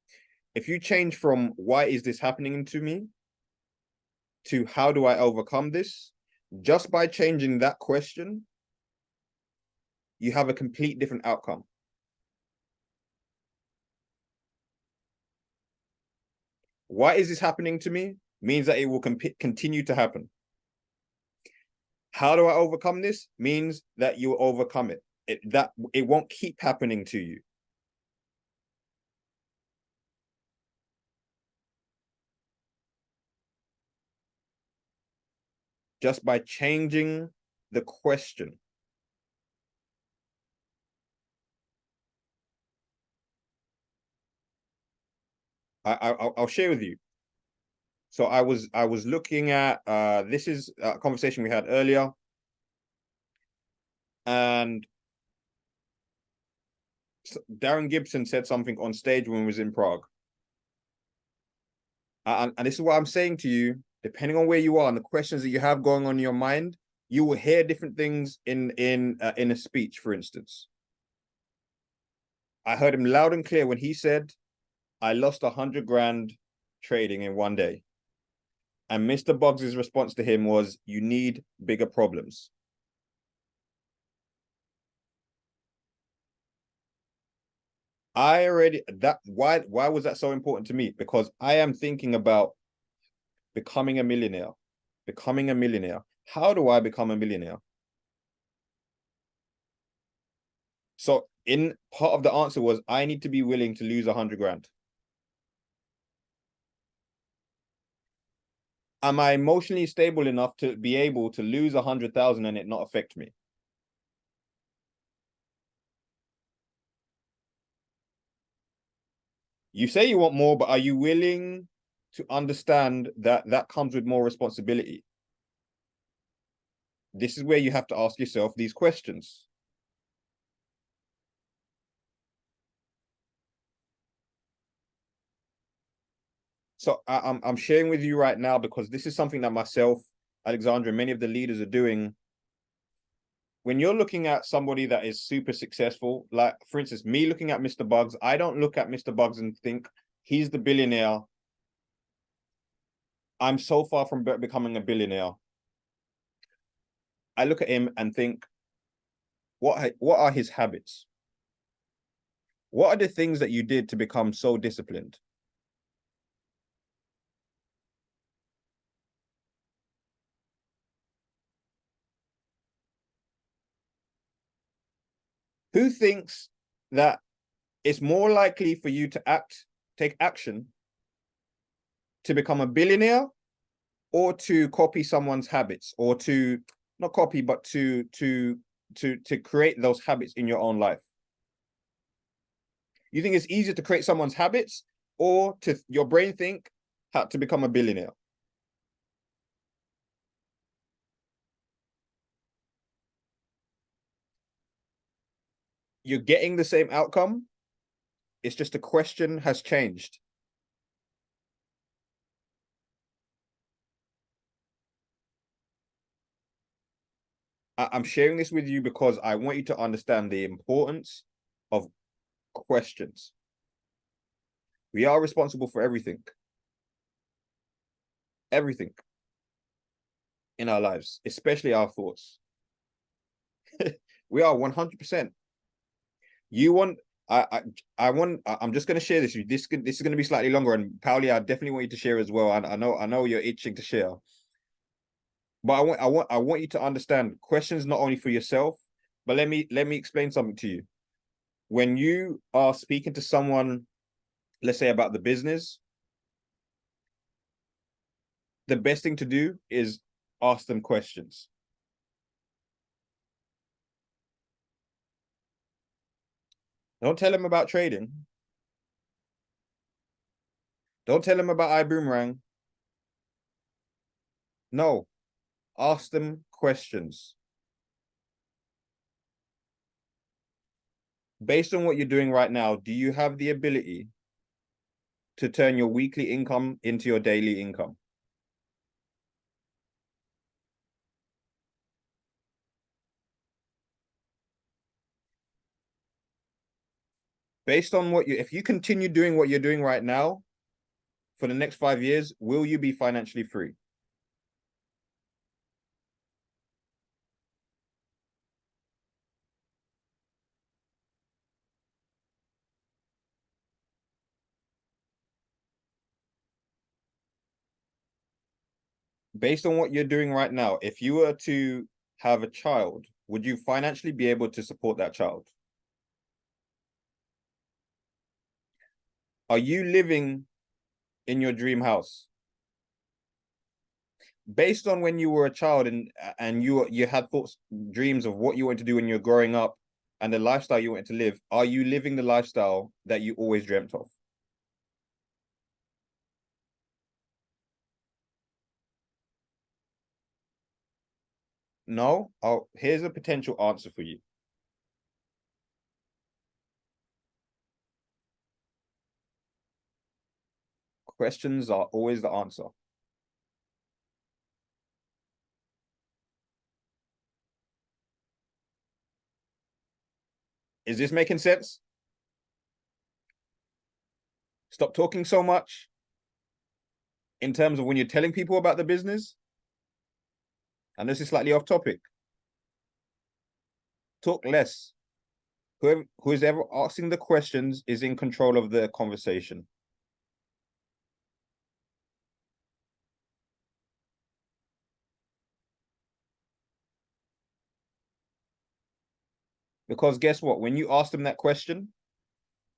If you change from why is this happening to me to how do I overcome this, just by changing that question, you have a complete different outcome. Why is this happening to me? Means that it will continue to happen. How do I overcome this? Means that you will overcome it. It won't keep happening to you. Just by changing the question. I'll share with you. So I was looking at this is a conversation we had earlier, and Darren Gibson said something on stage when we was in Prague, and this is what I'm saying to you. Depending on where you are and the questions that you have going on in your mind, you will hear different things in a speech. For instance, I heard him loud and clear when he said, "I lost 100 grand trading in one day." And Mr. Boggs' response to him was, "You need bigger problems." Why was that so important to me? Because I am thinking about becoming a millionaire. Becoming a millionaire. How do I become a millionaire? So in part of the answer was I need to be willing to lose 100 grand. Am I emotionally stable enough to be able to lose 100,000 and it not affect me? You say you want more, but are you willing to understand that that comes with more responsibility. This is where you have to ask yourself these questions. So I'm sharing with you right now because this is something that myself, Alexandra, and many of the leaders are doing. When you're looking at somebody that is super successful, like for instance, me looking at Mr. Bugs, I don't look at Mr. Bugs and think he's the billionaire. I'm so far from becoming a billionaire. I look at him and think, what are his habits? What are the things that you did to become so disciplined? Who thinks that it's more likely for you to take action to become a billionaire or to copy someone's habits, or to not copy, but to create those habits in your own life? You think it's easier to create someone's habits or to your brain think how to become a billionaire? You're getting the same outcome. It's just the question has changed. I'm sharing this with you because I want you to understand the importance of questions. We are responsible for everything. Everything in our lives, especially our thoughts. We are 100%. You want, I'm just going to share this with you. This is going to be slightly longer, and Pauli, I definitely want you to share as well. I know you're itching to share. But I want you to understand questions not only for yourself, but let me explain something to you. When you are speaking to someone, let's say about the business, the best thing to do is ask them questions. Don't tell them about trading. Don't tell them about iBoomerang. No, ask them questions. Based on what you're doing right now, do you have the ability to turn your weekly income into your daily income? Based on what if you continue doing what you're doing right now for the next 5 years, will you be financially free? Based on what you're doing right now, if you were to have a child, would you financially be able to support that child? Are you living in your dream house? Based on when you were a child and you had thoughts, dreams of what you wanted to do when you're growing up and the lifestyle you wanted to live, are you living the lifestyle that you always dreamt of? No? Oh, here's a potential answer for you. Questions are always the answer. Is this making sense? Stop talking so much in terms of when you're telling people about the business. And this is slightly off topic. Talk less. Who's ever asking the questions is in control of the conversation. Because guess what? When you ask them that question,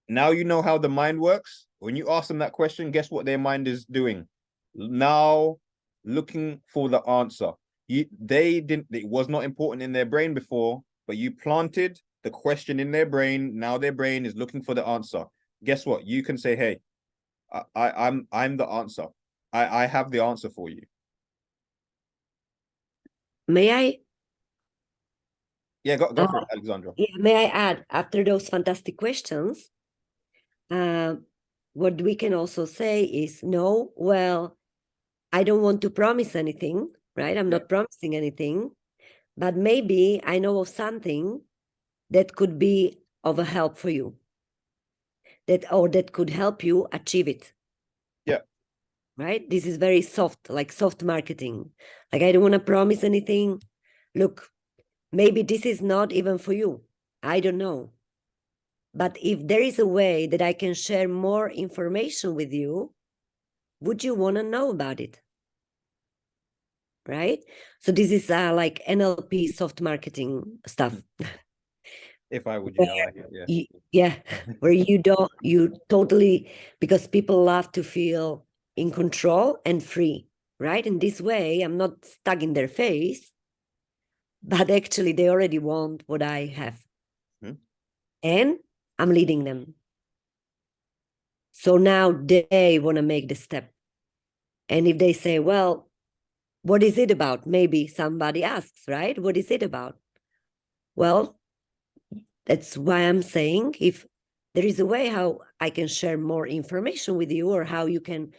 now you know how the mind works. When you ask them that question, guess what their mind is doing? Now looking for the answer. They didn't, it was not important in their brain before, but you planted the question in their brain. Now their brain is looking for the answer. Guess what? You can say, hey, I'm the answer. I have the answer for you. May I? Yeah, go for it, Alexandra. Yeah, may I add, after those fantastic questions, what we can also say is, no, well, I don't want to promise anything, right? I'm not promising anything, but maybe I know of something that could be of a help for you, that could help you achieve it. Yeah. Right? This is very soft, like soft marketing. Like, I don't want to promise anything. Look, maybe this is not even for you. I don't know. But if there is a way that I can share more information with you, would you want to know about it? Right? So this is like NLP soft marketing stuff. If I would, I like it. Yeah, where you totally, because people love to feel in control and free, right? In this way, I'm not stuck in their face, but actually they already want what I have. And I'm leading them. So now they want to make the step. And if they say, well, what is it about? Maybe somebody asks, right? What is it about? Well, that's why I'm saying, if there is a way how I can share more information with you, or how you can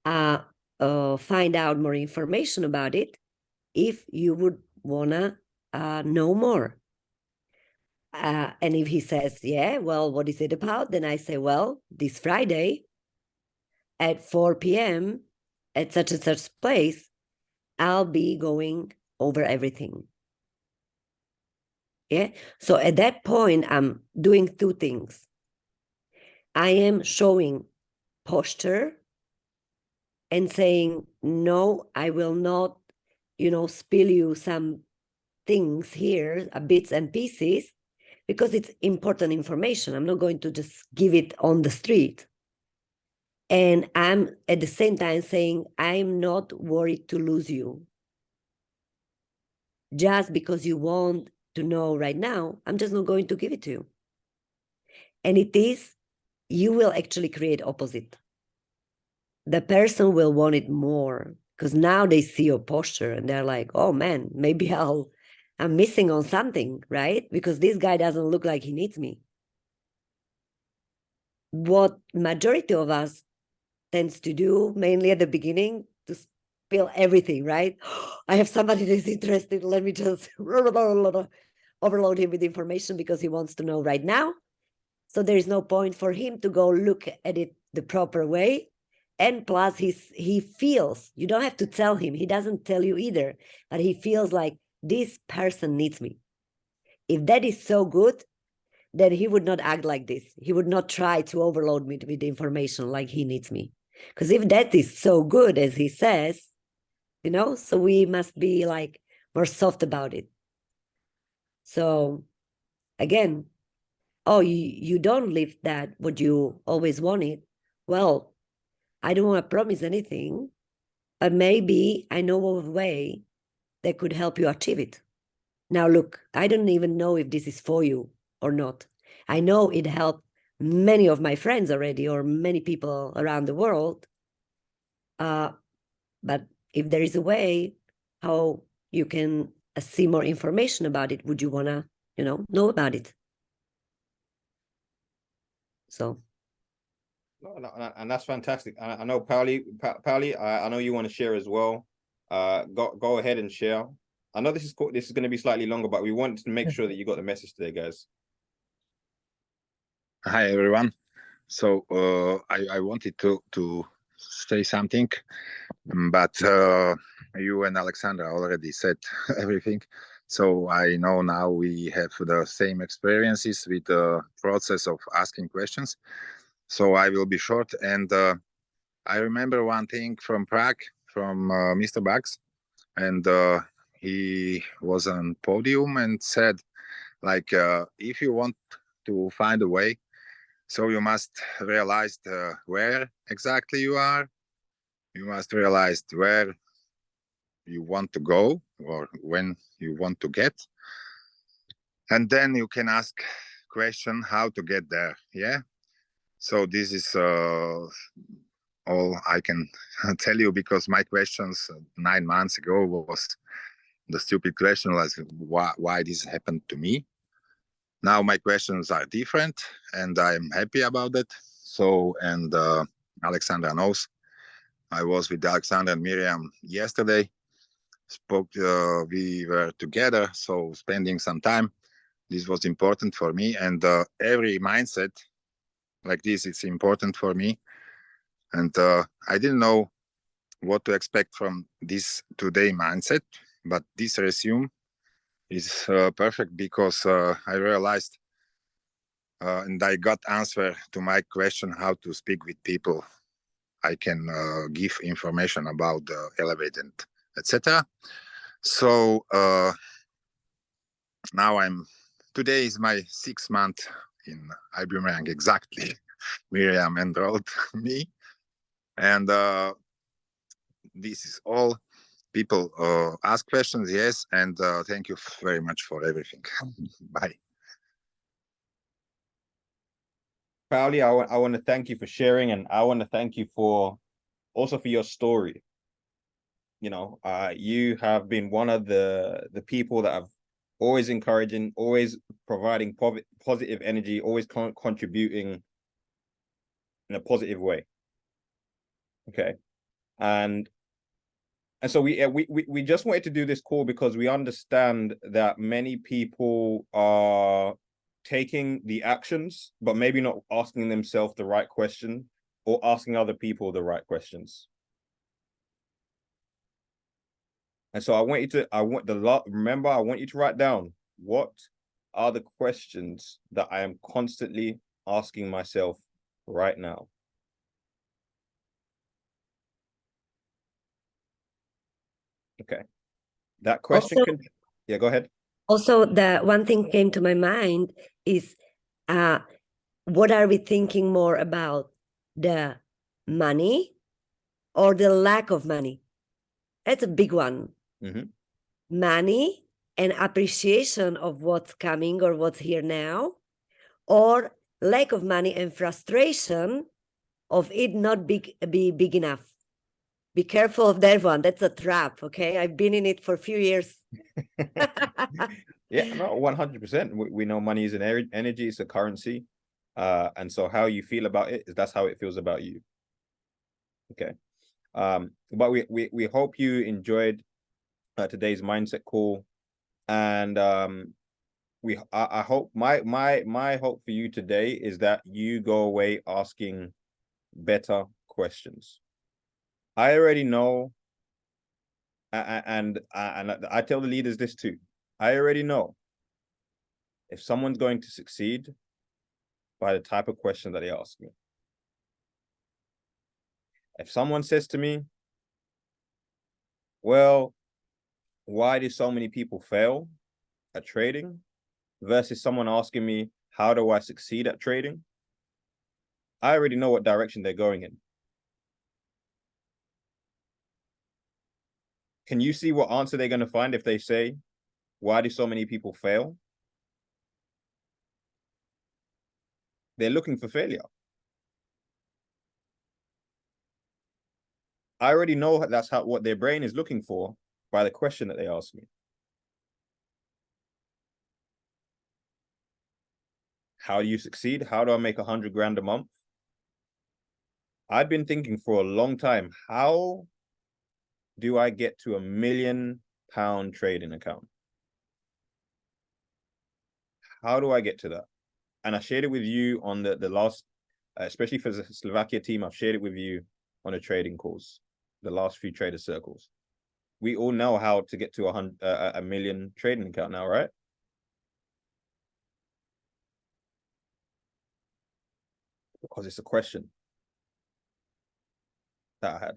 find out more information about it, if you would want to know more. And if he says, yeah, well, what is it about? Then I say, well, this Friday at 4 p.m. at such and such place, I'll be going over everything. Yeah. So at that point, I'm doing two things. I am showing posture and saying, no, I will not, spill you some things here, bits and pieces, because it's important information. I'm not going to just give it on the street. And I'm at the same time saying, I'm not worried to lose you. Just because you want to know right now, I'm just not going to give it to you. And you will actually create opposite. The person will want it more, because now they see your posture and they're like, oh man, maybe I'm missing on something, right? Because this guy doesn't look like he needs me. What majority of us tends to do, mainly at the beginning, to spill everything, right? I have somebody that's interested, let me just overload him with information because he wants to know right now. So there is no point for him to go look at it the proper way. And plus, he feels, you don't have to tell him, he doesn't tell you either, but he feels like this person needs me. If that is so good, then he would not act like this. He would not try to overload me with the information like he needs me. Because if that is so good as he says, so we must be like more soft about it. So again, oh, you don't live that what you always wanted. Well, I don't want to promise anything, but maybe I know of a way that could help you achieve it. Now, look, I don't even know if this is for you or not. I know it helped many of my friends already, or many people around the world. But if there is a way how you can see more information about it, would you want to, know about it? So. No, and that's fantastic. I know, Pauli, I know you want to share as well. Go ahead and share. I know this is going to be slightly longer, but we wanted to make sure that you got the message today, guys. Hi everyone. So I wanted to say something, but you and Alexandra already said everything. So I know now we have the same experiences with the process of asking questions. So I will be short. And I remember one thing from Prague, from Mr. Bugs, and he was on podium and said, like, if you want to find a way, so you must realize where exactly you are. You must realize where you want to go or when you want to get. And then you can ask question how to get there. Yeah. So this is all I can tell you, because my questions 9 months ago was the stupid question, like why this happened to me. Now my questions are different, and I'm happy about it. So, and Alexandra knows, I was with Alexandra and Miriam yesterday. We were together, so spending some time. This was important for me, and every mindset like this, it's important for me. And I didn't know what to expect from this today mindset, but this resume is perfect, because I realized and I got answer to my question how to speak with people. I can give information about the elevator, etc. So now today is my 6th month in IBM exactly. Miriam enrolled me, and this is all. People ask questions, yes, and thank you very much for everything. Bye. Pauli, I want to thank you for sharing, and I want to thank you for also for your story. You know, you have been one of the people that have always encouraging, always providing positive energy, always contributing in a positive way. Okay, and so we just wanted to do this call because we understand that many people are taking the actions, but maybe not asking themselves the right question or asking other people the right questions. And so I want you to, remember, I want you to write down, what are the questions that I am constantly asking myself right now? Okay. That question Also, yeah, go ahead. Also, the one thing came to my mind is what are we thinking more about, the money or the lack of money? That's a big one. Mm-hmm. Money and appreciation of what's coming or what's here now, or lack of money and frustration of it not be big enough. Be careful of that one. That's a trap. Okay, I've been in it for a few years. Yeah, no, 100%. We know money is an energy, it's a currency. And so how you feel about it, that's how it feels about you. Okay. But we hope you enjoyed today's mindset call. And I hope my hope for you today is that you go away asking better questions. I already know, and I tell the leaders this too. I already know if someone's going to succeed by the type of question that they ask me. If someone says to me, well, why do so many people fail at trading, versus someone asking me, how do I succeed at trading? I already know what direction they're going in. Can you see what answer they're going to find if they say, why do so many people fail? They're looking for failure. I already know that's what their brain is looking for by the question that they ask me. How do you succeed? How do I make 100 grand a month? I've been thinking for a long time, how do I get to £1 million trading account? How do I get to that? And I shared it with you on the last, especially for the Slovakia team, I've shared it with you on a trading course, the last few trader circles. We all know how to get to a million trading account now, right? Because it's a question that I had.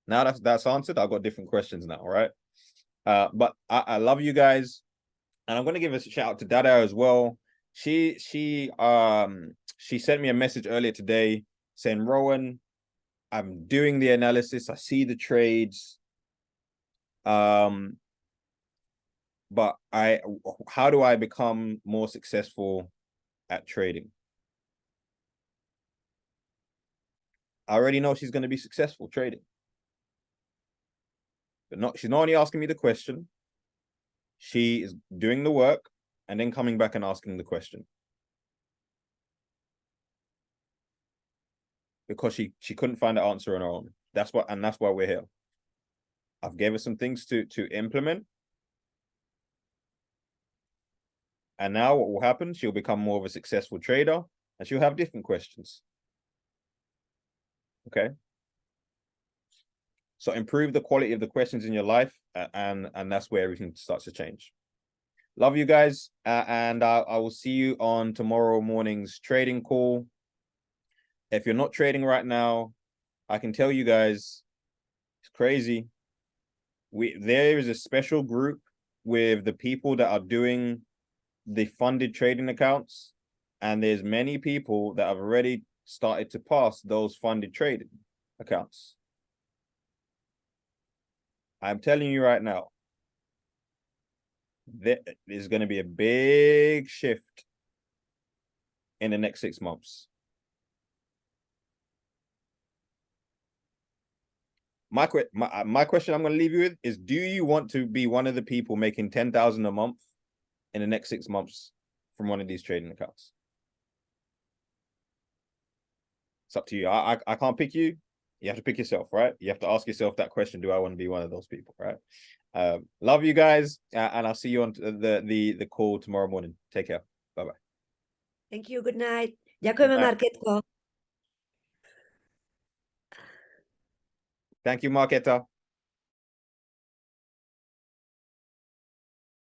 Now that's answered. I've got different questions now, right? But I love you guys, and I'm gonna give a shout out to Dada as well. She sent me a message earlier today saying, Rowan, I'm doing the analysis. I see the trades. But how do I become more successful at trading? I already know she's going to be successful trading. But she's not only asking me the question, she is doing the work and then coming back and asking the question. Because she couldn't find the answer on her own. That's why we're here. I've gave her some things to implement. And now what will happen? She'll become more of a successful trader and she'll have different questions. Okay. So improve the quality of the questions in your life, and that's where everything starts to change. Love you guys, and I will see you on tomorrow morning's trading call. If you're not trading right now, I can tell you guys, it's crazy. There is a special group with the people that are doing the funded trading accounts, and there's many people that have already started to pass those funded trading accounts. I'm telling you right now, there's going to be a big shift in the next 6 months. My question I'm going to leave you with is, do you want to be one of the people making 10,000 a month in the next 6 months from one of these trading accounts? It's up to you. I can't pick you. You have to pick yourself, right? You have to ask yourself that question. Do I want to be one of those people, right? Love you guys, and I'll see you on the call tomorrow morning. Take care. Bye-bye. Thank you. Good night. Ďakujeme, Marketko. Thank you, Marketa.